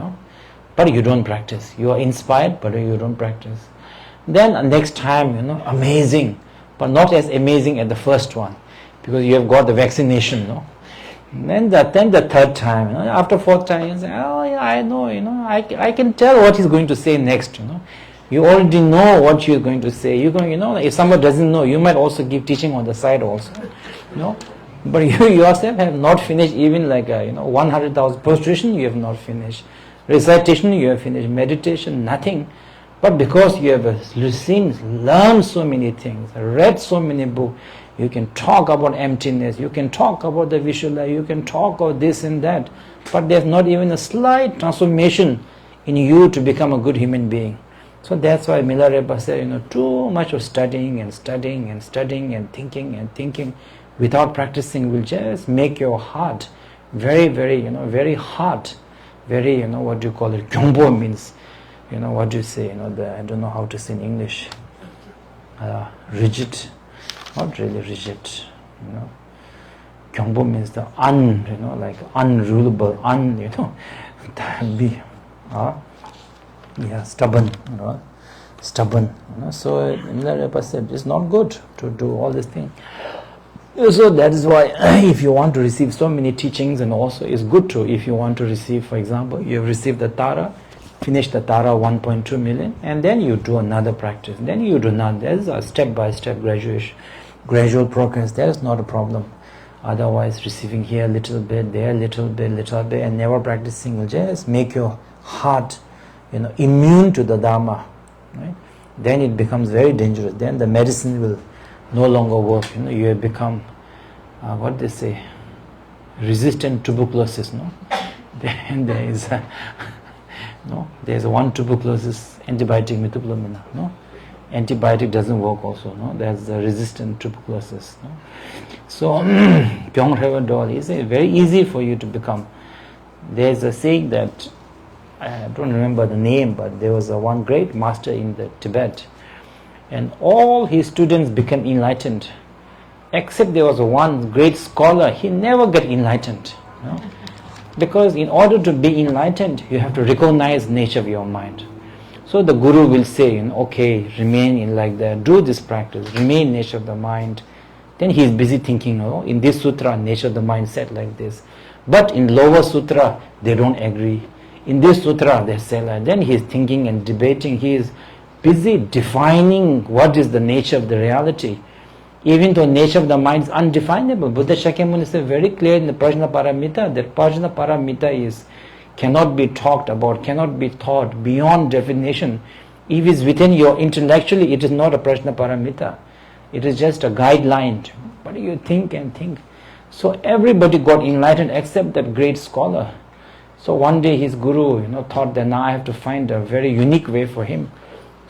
but you don't practice. You are inspired, but you don't practice. Then next time, amazing, but not as amazing as the first one, because you have got the vaccination, Then the 3rd time, after 4th time, you say, oh yeah, I know, I can tell what he's going to say next, You already know what you're going to say. You're going, if someone doesn't know, you might also give teaching on the side also, But you yourself have not finished even like 100,000 prostration, you have not finished. Recitation, you have finished. Meditation, nothing. But because you have learned so many things, read so many books, you can talk about emptiness, you can talk about the Vishuddha, you can talk about this and that, but there's not even a slight transformation in you to become a good human being. So that's why Milarepa said, too much of studying and studying and studying and thinking without practicing will just make your heart very, very, very hard, very, what do you call it, Gyombo means, what do you say, I don't know how to say in English, rigid. Not really rigid, Gyombo means the like unrulable, stubborn, stubborn. So Milarepa said it's not good to do all these things. So that is why if you want to receive so many teachings, and also it's good to, if you want to receive, for example, you have received the Tara, finish the Tara 1.2 million, and then you do another practice. Then you do not. There's a step-by-step gradual progress. That is not a problem. Otherwise, receiving here a little bit, there a little bit, and never practicing will just make your heart, immune to the Dharma. Right? Then it becomes very dangerous. Then the medicine will no longer work. You have become, what they say, resistant tuberculosis. No, then there is there's one tuberculosis antibiotic metuplamina. No, antibiotic doesn't work also. No, there's the resistant tuberculosis. No, so Pyongreva is very easy for you to become. There's a saying that I don't remember the name, but there was one great master in the Tibet, and all his students became enlightened, except there was one great scholar. He never got enlightened. Because in order to be enlightened, you have to recognize the nature of your mind. So the Guru will say, okay, remain in like that, do this practice, remain in nature of the mind. Then he is busy thinking, in this sutra, nature of the mind said like this. But in lower sutra, they don't agree. In this sutra, they say like, then he is thinking and debating. He is busy defining what is the nature of the reality. Even though nature of the mind is undefinable, Buddha Shakyamuni said very clear in the Prajna Paramita that Prajna Paramita cannot be talked about, cannot be taught beyond definition. If it is within your intellectually, it is not a Prajna Paramita. It is just a guideline. But you think and think. So everybody got enlightened except that great scholar. So one day his guru, thought that now I have to find a very unique way for him.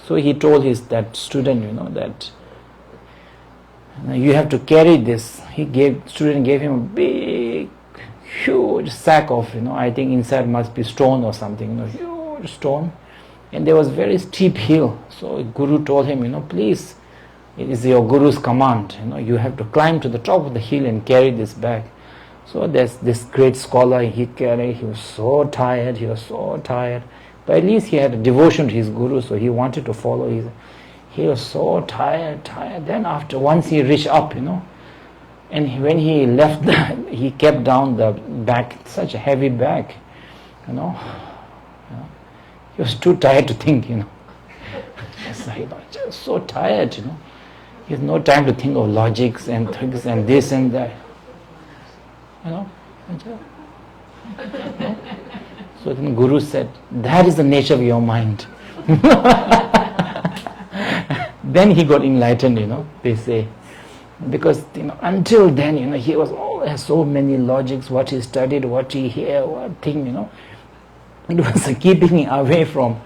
So he told that student, that you have to carry this. Student gave him a big, huge sack of, I think inside must be stone or something, huge stone. And there was very steep hill. So Guru told him, please, it is your Guru's command. You have to climb to the top of the hill and carry this bag. So there's this great scholar, he was so tired, But at least he had a devotion to his Guru, so he wanted to follow his. He was so tired. Then once he reached up, and when he left, he kept down the bag, such a heavy bag, He was too tired to think, It's like, just so tired, He has no time to think of logics and things and this and that, So then Guru said, that is the nature of your mind. Then he got enlightened, they say. Because, until then, he was always so many logics, what he studied, what he heard, what thing, It was keeping him away from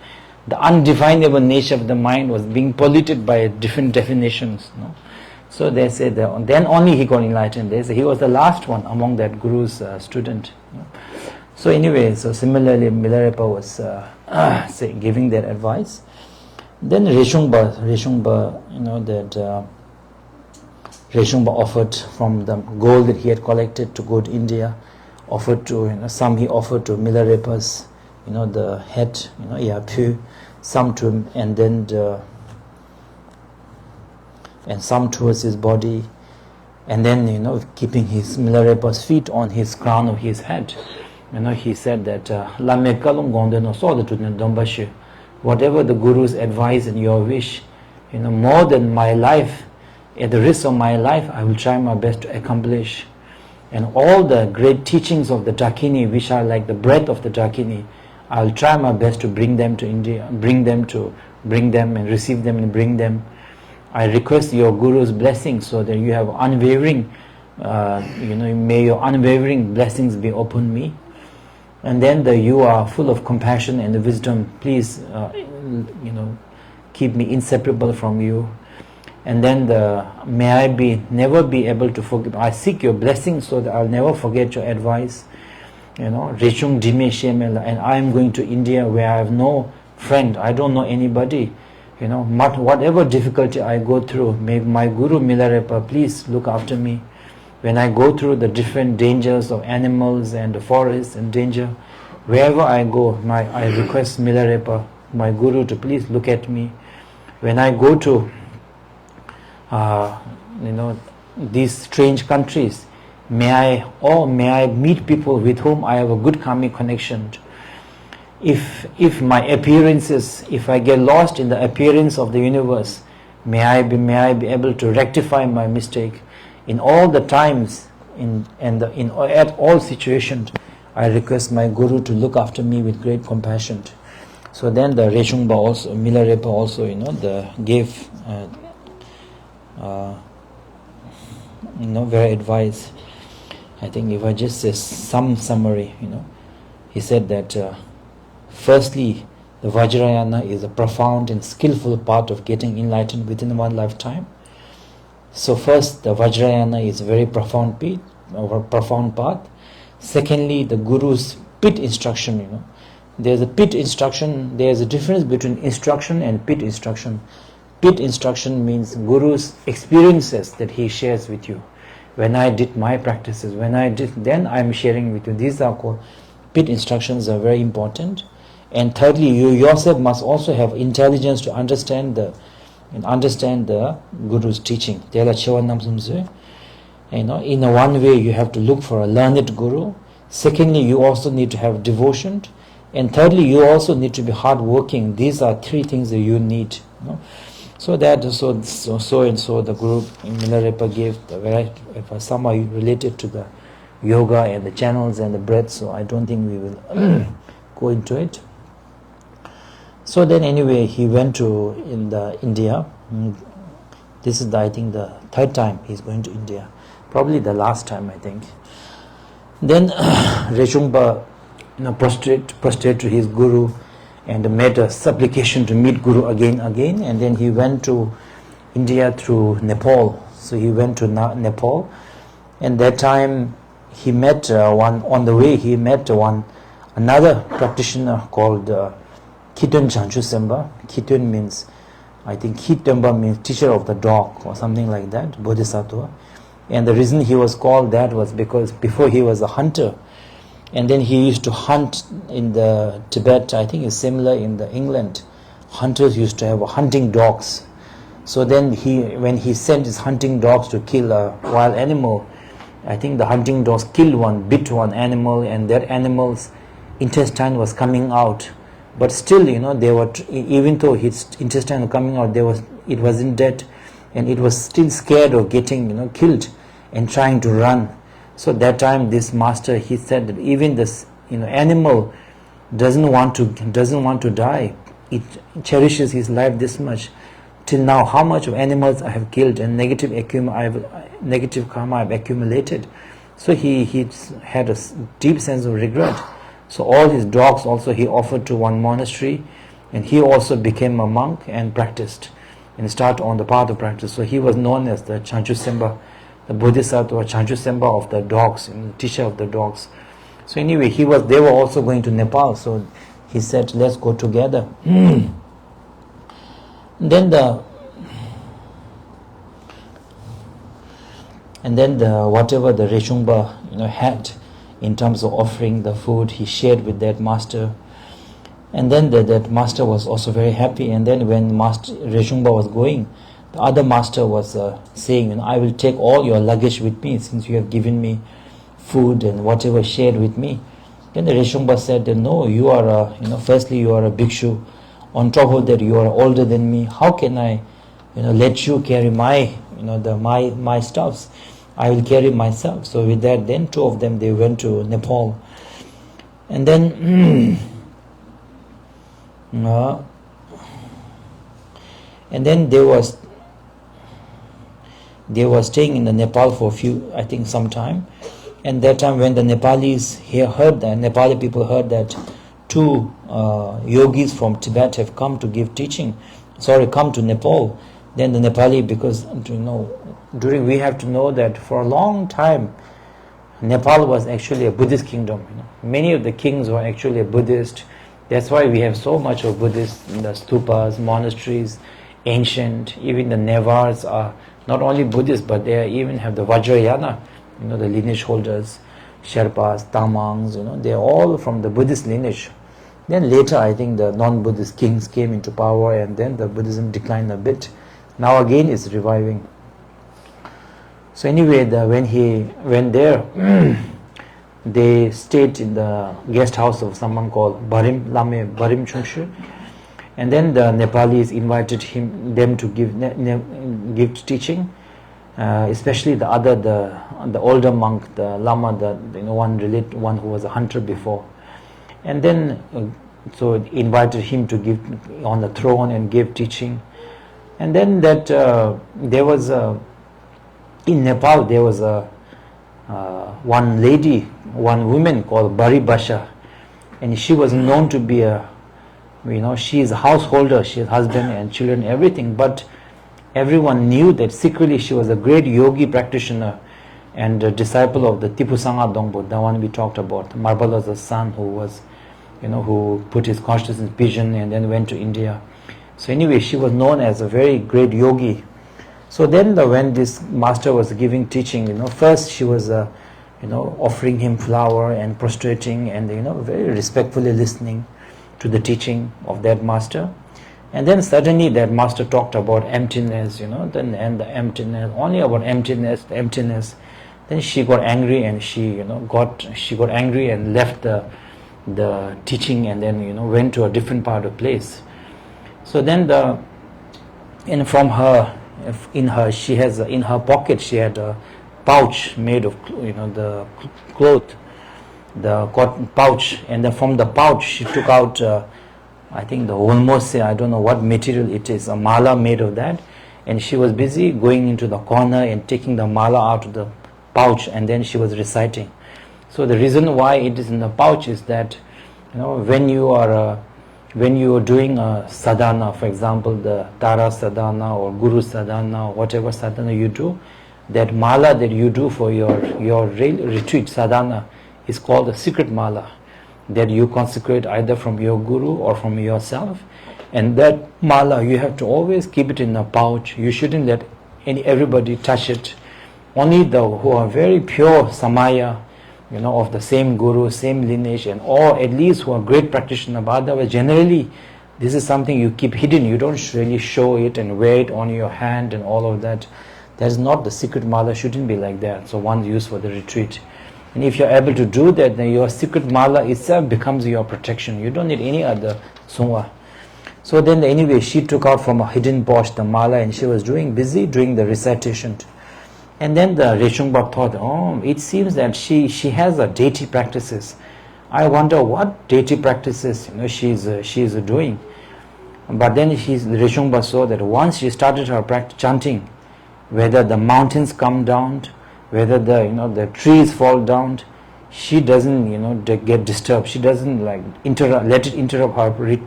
the undefinable nature of the mind, was being polluted by different definitions, So they say that then only he got enlightened. They say he was the last one among that Guru's student. So anyway, similarly Milarepa was giving that advice. Then Reshungpa, Reshungpa offered from the gold that he had collected to go to India, offered to, some he offered to Milarepa's, the head, 𝐴𝐴, some to him, and then and some towards his body, and then, keeping his Milarepa's feet on his crown of his head. He said that whatever the Guru's advice and your wish, more than my life, at the risk of my life, I will try my best to accomplish. And all the great teachings of the 𝐑𝐞𝐜𝐴, which are like the breath of the 𝐑𝐞𝐜𝐴, I will try my best to bring them to India, bring them and receive them and bring them. I request your Guru's blessing so that you have unwavering, may your unwavering blessings be upon me. And then you are full of compassion and wisdom. Please, keep me inseparable from you. And then may I never be able to forget. I seek your blessing so that I'll never forget your advice. Rechung Dime Shemela, and I am going to India where I have no friend. I don't know anybody. Whatever difficulty I go through, may my Guru Milarepa please look after me. When I go through the different dangers of animals and the forest and danger, wherever I go, I request Milarepa, my Guru, to please look at me. When I go to, these strange countries, may I meet people with whom I have a good karmic connection. If my appearances, if I get lost in the appearance of the universe, may I be able to rectify my mistake in all the times, at all situations. I request my Guru to look after me with great compassion. So then the Reshungpa also, Milarepa also, gave very advice. I think if I just say some summary, he said that firstly, the Vajrayana is a profound and skillful part of getting enlightened within one lifetime. So first, the Vajrayana is a very profound path. Secondly, the Guru's pit instruction, there's a pit instruction, there's a difference between instruction and pit instruction. Pit instruction means Guru's experiences that he shares with you. When I did my practices, then I'm sharing with you. These are called pit instructions, are very important. And thirdly, you yourself must also have intelligence to understand the Guru's teaching. In a one way, you have to look for a learned Guru. Secondly, you also need to have devotion. And thirdly, you also need to be hardworking. These are three things that you need. So the Guru Milarepa gave somehow related to the yoga and the channels and the breath. So I don't think we will go into it. So then anyway, he went to India. This is I think the third time he's going to India. Probably the last time, I think. Then Reshungpa prostrate to his Guru and made a supplication to meet Guru again, and then he went to India through Nepal. So he went to Nepal, and that time he met on the way he met another practitioner called 𝐸𝐿𝐴 𝐶𝐻𝑒𝐿. 𝐸𝐿𝐴 means, I think 𝐸𝐸 means teacher of the dog or something like that, Bodhisattva. And the reason he was called that was because before he was a hunter, and then he used to hunt in the Tibet. I think it's similar in the England. Hunters used to have hunting dogs. So then when he sent his hunting dogs to kill a wild animal, I think the hunting dogs bit one animal, and that animal's intestine was coming out. But still, they were, even though his intestine was coming out, it wasn't dead, and it was still scared of getting, killed and trying to run. So that time, this master, he said that even this, animal doesn't want to die. It cherishes his life this much. Till now, how much of animals I have killed and negative karma I've accumulated. So he had a deep sense of regret. So all his dogs also he offered to one monastery, and he also became a monk and practiced and started on the path of practice. So he was known as the 𝐶𝐻𝑒𝐿, the Bodhisattva 𝐶𝐻𝑒𝐿 of the dogs, the teacher of the dogs. So anyway, they were also going to Nepal, so he said, let's go together. Then whatever the Reshungpa had in terms of offering the food, he shared with that master, and then that master was also very happy. And then when Master Reshungpa was going, the other master was saying, I will take all your luggage with me since you have given me food and whatever shared with me. Then the Reshungpa said that, no, you are firstly you are a bhikshu. On top of that, you are older than me. How can I let you carry my my stuffs? I will carry myself. So with that, then two of them, they went to Nepal. And then they were staying in the Nepal for some time. And that time when the Nepali people heard that two yogis from Tibet have come to give teaching, come to Nepal, then the Nepali, because we have to know that for a long time Nepal was actually a Buddhist kingdom. Many of the kings were actually a Buddhist. That's why we have so much of Buddhists in the stupas, monasteries, ancient. Even the Nevars are not only Buddhist, but they even have the Vajrayana, the lineage holders, Sherpas, Tamangs, they are all from the Buddhist lineage. Then later, I think the non-Buddhist kings came into power, and then the Buddhism declined a bit. Now again it's reviving. So anyway, when he went there, they stayed in the guest house of someone called Barim Lame Barim Chungshu, and then the Nepalis invited them to give teaching, especially the older monk, the Lama, one who was a hunter before, and then so invited him to give on the throne and give teaching, and then that there was in Nepal there was one woman called Bari Basha, and she was known to be she is a householder, she has husband and children, everything, but everyone knew that secretly she was a great yogi practitioner and a disciple of the Tipu Sangha Dongpo, the one we talked about, Marbala's son, who was, who put his consciousness in pigeon and then went to India. So anyway, she was known as a very great yogi. So then when this master was giving teaching, first she was offering him flower and prostrating and very respectfully listening to the teaching of that master. And then suddenly that master talked about emptiness, and the emptiness, only about emptiness. Then she got angry and she got angry and left the teaching and then went to a different part of the place. So then in her pocket she had a pouch made of the cloth, the cotton pouch, and then from the pouch she took out I think the almost, I don't know what material it is, a mala made of that, and she was busy going into the corner and taking the mala out of the pouch, and then she was reciting. So the reason why it is in the pouch is that when you are doing a sadhana, for example the Tara sadhana or Guru sadhana or whatever sadhana you do, that mala that you do for your retreat sadhana is called a secret mala, that you consecrate either from your guru or from yourself, and that mala you have to always keep it in a pouch. You shouldn't let everybody touch it. Only who are very pure samaya, of the same guru, same lineage, and or at least who are great practitioners. But otherwise, generally this is something you keep hidden. You don't really show it and wear it on your hand and all of that. That's not the secret mala, shouldn't be like that. So one used for the retreat. And if you're able to do that, then your secret mala itself becomes your protection. You don't need any other sungha. So then anyway, she took out from a hidden pouch the mala and she was busy doing the recitation. And then the Rechungpa thought, it seems that she has a deity practices. I wonder what deity practices she's doing. But then Rechungpa saw that once she started her chanting, whether the mountains come down, whether the trees fall down, she doesn't get disturbed. She doesn't let it interrupt her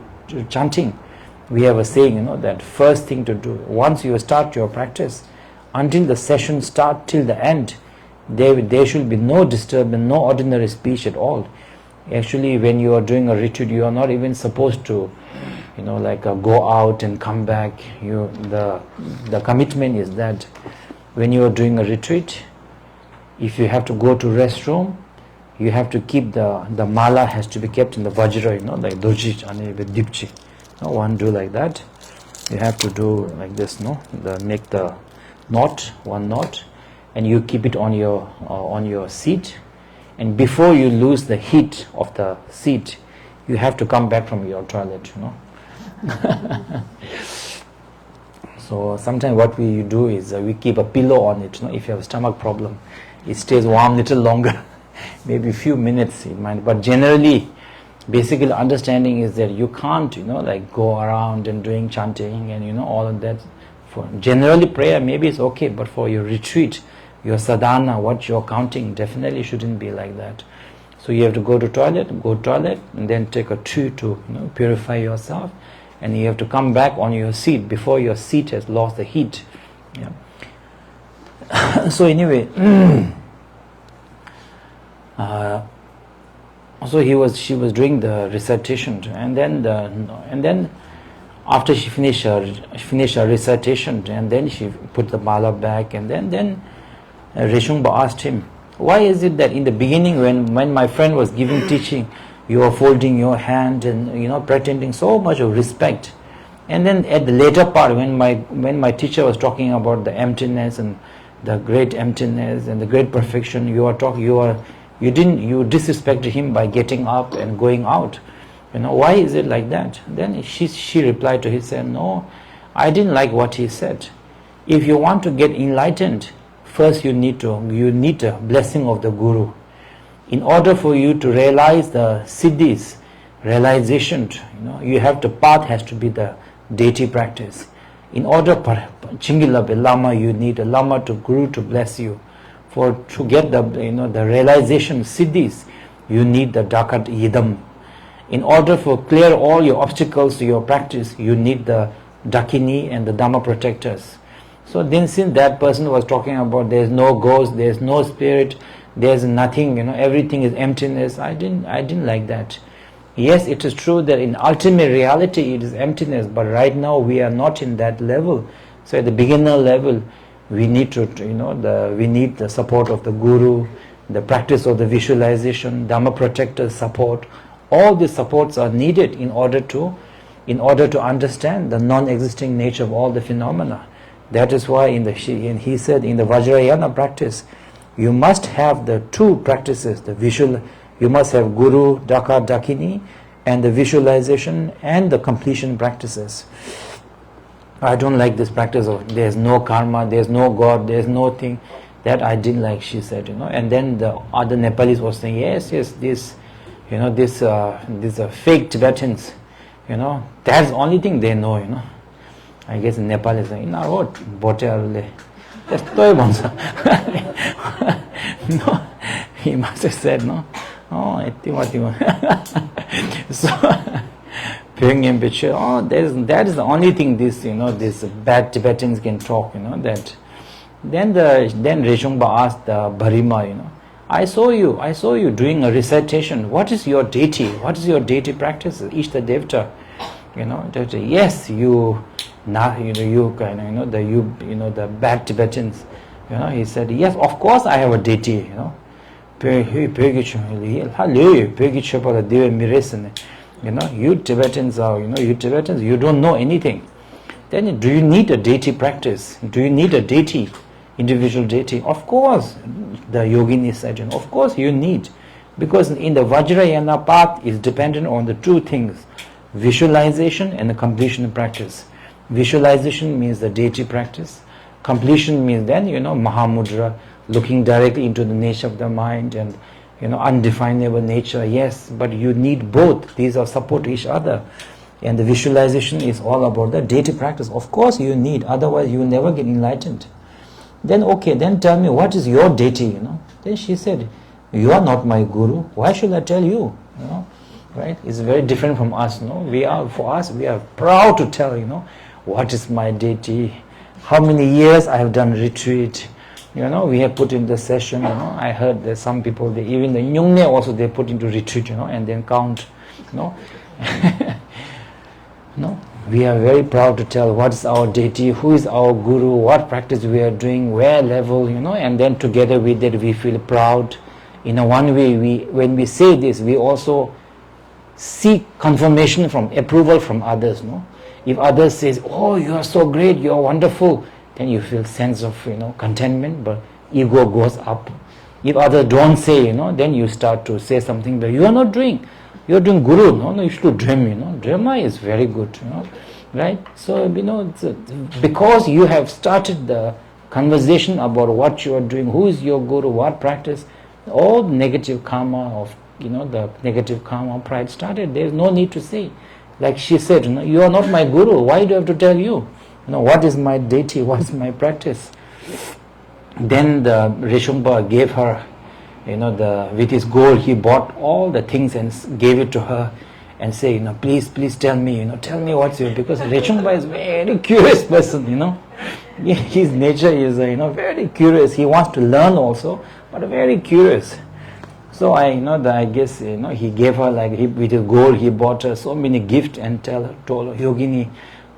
chanting. We have a saying that first thing to do once you start your practice, until the session start till the end, there should be no disturbance, no ordinary speech at all. Actually, when you are doing a retreat, you are not even supposed to go out and come back. The commitment is that when you are doing a retreat, if you have to go to restroom, you have to keep the mala has to be kept in the vajra, like doji and with dipchi. One do like that. You have to do like this, make the knot, one knot, and you keep it on your seat. And before you lose the heat of the seat, you have to come back from your toilet. So sometimes what we do is we keep a pillow on it. If you have a stomach problem, it stays warm little longer, maybe a few minutes it might. But generally, basically understanding is that you can't, go around and doing chanting and all of that. For generally prayer, maybe it's okay, but for your retreat, your sadhana, what you're counting, definitely shouldn't be like that. So you have to go to toilet, and then take a tree to purify yourself, and you have to come back on your seat before your seat has lost the heat. So anyway, she was doing the recitation, and then after she finished her recitation, and then she put the mala back, and then Rechungpa asked him, why is it that in the beginning when my friend was giving teaching, you were folding your hand and pretending so much of respect, and then at the later part when my teacher was talking about the emptiness and the great emptiness and the great perfection. You disrespected him by getting up and going out. Why is it like that? Then she replied to him, said, no, I didn't like what he said. If you want to get enlightened, first you need the blessing of the Guru. In order for you to realize the siddhis, realization, the path has to be the deity practice. In order for Chingilab, Lama, you need a Lama to Guru to bless you. To get the realization siddhis, you need the Dakat Yidam. In order for clear all your obstacles to your practice, you need the Dakini and the Dhamma protectors. So then, since that person was talking about there's no ghost, there's no spirit, there's nothing, everything is emptiness, I didn't like that. Yes, it is true that in ultimate reality it is emptiness, but right now we are not in that level. So at the beginner level, we need to, we need the support of the Guru, the practice of the visualization, Dhamma protectors support. All these supports are needed in order to understand the non-existing nature of all the phenomena. That is why he said in the Vajrayana practice, you must have the two practices, you must have Guru, Daka, Dakini, and the visualization and the completion practices. I don't like this practice of there's no karma, there's no God, there's no thing. That I didn't like, she said, And then the other Nepalis was saying, yes, these fake Tibetans, that's the only thing they know, I guess in Nepal is saying, what? No, he must have said, no. Oh, so, that is the only thing these bad Tibetans can talk, that. Then Reshungpa asked Bharima, I saw you doing a recitation. What is your deity? What is your deity practice? Ishta Devta, yes, the bad Tibetans, he said, yes, of course I have a deity, you Tibetans you don't know anything. Then do you need a deity practice? Do you need a deity, individual deity? Of course, the yogini said, of course you need, because in the Vajrayana path is dependent on the two things, visualization and the completion practice. Visualization means the deity practice. Completion means then, Mahamudra, looking directly into the nature of the mind and, undefinable nature. Yes, but you need both. These are support each other. And the visualization is all about the deity practice. Of course you need, otherwise you will never get enlightened. Then tell me, what is your deity, Then she said, you are not my Guru. Why should I tell you, Right? It's very different from us, we are proud to tell, what is my deity, how many years I have done retreat, we have put in the session, I heard that some people, even the Nyungne also, they put into retreat, and then count, we are very proud to tell what is our deity, who is our Guru, what practice we are doing, where level, and then together with that we feel proud. In one way, when we say this, we also seek confirmation approval from others, If others says, oh, you are so great, you are wonderful, then you feel sense of, contentment, but ego goes up. If others don't say, then you start to say something that you are not doing. You are doing Guru, no, you should do Dharma, Dharma is very good, right? So, because you have started the conversation about what you are doing, who is your Guru, what practice, all negative karma of, the negative karma pride started. There is no need to say. Like she said, you are not my Guru, why do I have to tell you? What is my deity, what is my practice? Then the Reshungpa gave her, with his gold, he bought all the things and gave it to her and say, please tell me, tell me what's your, because Reshungpa is a very curious person, his nature is, very curious. He wants to learn also, but very curious. So I guess, he gave her, with his gold, he bought her so many gifts and told her, Yogini,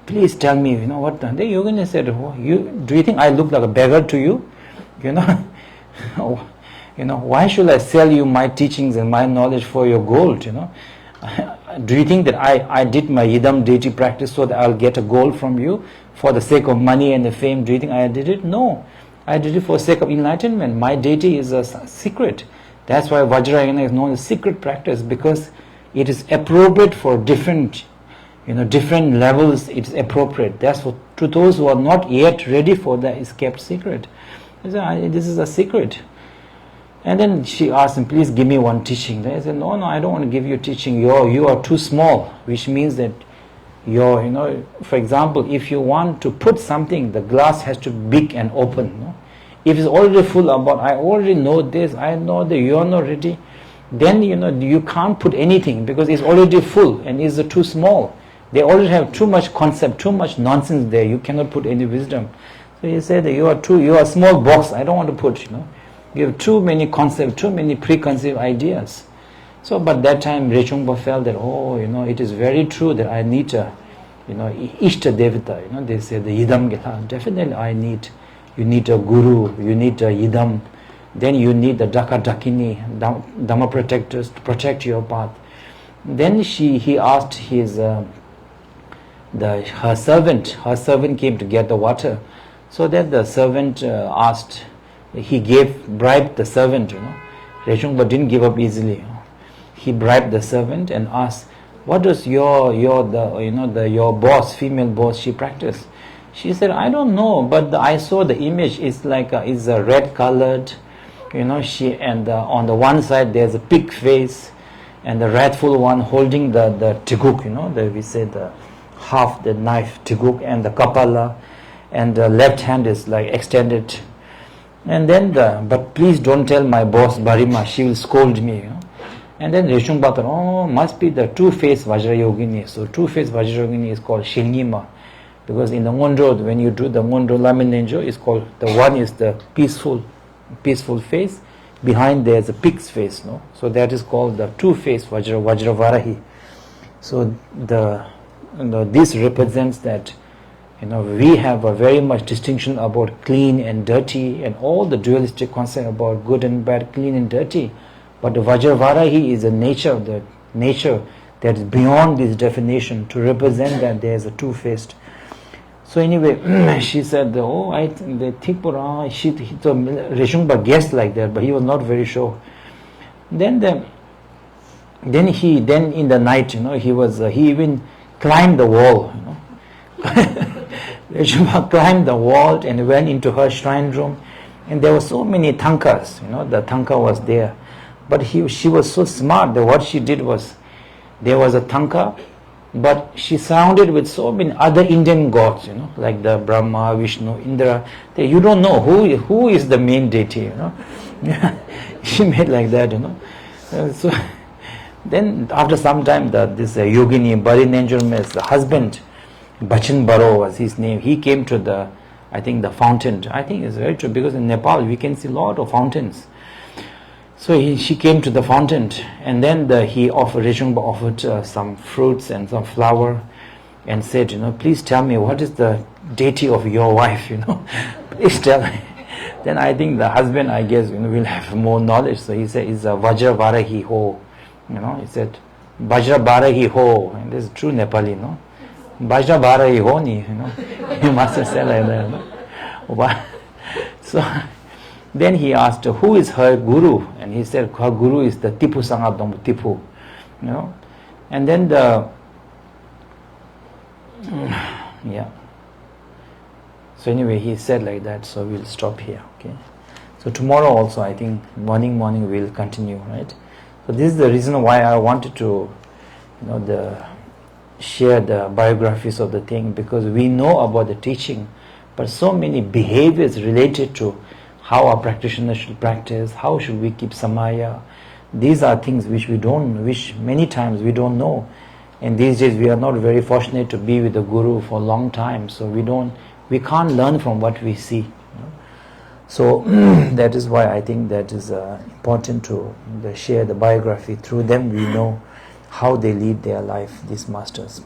please tell me, what. The Yogini said, do you think I look like a beggar to you? Why should I sell you my teachings and my knowledge for your gold, Do you think that I did my Yidam deity practice so that I'll get a gold from you for the sake of money and the fame? Do you think I did it? No. I did it for the sake of enlightenment. My deity is a secret. That's why Vajrayana is known as secret practice, because it is appropriate for different levels. It's appropriate. That's for to those who are not yet ready for that, is kept secret. This is a secret. And then she asked him, please give me one teaching. Then I said, no, I don't want to give you teaching. You are too small, which means that for example, if you want to put something, the glass has to be big and open. If it's already full about, I already know this, I know that you are not ready, then you can't put anything, because it's already full and it's too small. They already have too much concept, too much nonsense there. You cannot put any wisdom. So he said that you are a small box. I don't want to put. You have too many concepts, too many preconceived ideas. So, but that time Rechungpa felt that, it is very true that I need a, Ishta Devata. They say the Yidam Gita. Definitely you need a guru, you need a Yidam, then you need the Daka Dakini, Dhamma protectors to protect your path. Then he asked her servant came to get the water, so that the servant bribed the servant. Rechungpa didn't give up easily. He bribed the servant and asked, what does your boss, female boss, she practice? She said, I don't know, but I saw the image. It's like it's a red colored, and on the one side there's a pig face, and the wrathful one holding the 𝐸𝐞𝐜𝐚, we say the knife 𝐸𝐸𝐿, and the kapala, and the left hand is like extended. And then but please don't tell my boss Barima, she will scold me. And then Rechungpa thought, must be the two-faced Vajrayogini. So two-faced Vajrayogini is called Shinyima, because in the Ngondro, when you do the Ngondro Laminenjo, it's called, the one is the peaceful face, behind there's a pig's face. So that is called the two-faced Vajravarahi. So this represents that we have a very much distinction about clean and dirty, and all the dualistic concept about good and bad, clean and dirty. But the Vajravarahi is a nature that is beyond this definition, to represent that there is a two-faced. So anyway, she said, Rechungpa guessed like that, but he was not very sure. Then in the night, he even climbed the wall. Rechungpa climbed the wall and went into her shrine room, and there were so many tankas. The tanka was there. But she was so smart that what she did was, there was a tanka, but she surrounded with so many other Indian gods, like the Brahma, Vishnu, Indra. You don't know who is the main deity, She made like that, So then after some time, this yogini, Barinenjurmes, the husband, Bachan Baro was his name, he came to the fountain. I think it's very true, because in Nepal we can see a lot of fountains. So she came to the fountain, and then Rechungpa offered some fruits and some flour, and said, please tell me, what is the deity of your wife, please tell me. Then I think the husband, I guess, will have more knowledge. So he said, it's a Vajravarahi ho. He said, Vajravarahi ho, and this is true Nepali, Vajravarahi ho ni, he must have said like that. So then he asked, who is her guru? And he said, her guru is the Tipu Sangadam, Tipu. And then So anyway, he said like that, so we'll stop here, okay? So tomorrow also, I think, morning we'll continue, right? So this is the reason why I wanted to, share the biographies of the thing, because we know about the teaching, but so many behaviors related to how our practitioners should practice, how should we keep samaya. These are things which many times we don't know. And these days we are not very fortunate to be with the Guru for a long time, so we can't learn from what we see. So that is why I think that is important to share the biography. Through them we know how they lead their life, these masters.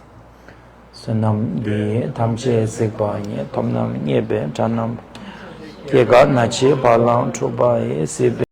So nam di tamche sikpa nye tomnam nyebe chanam ke god na che palang chupa e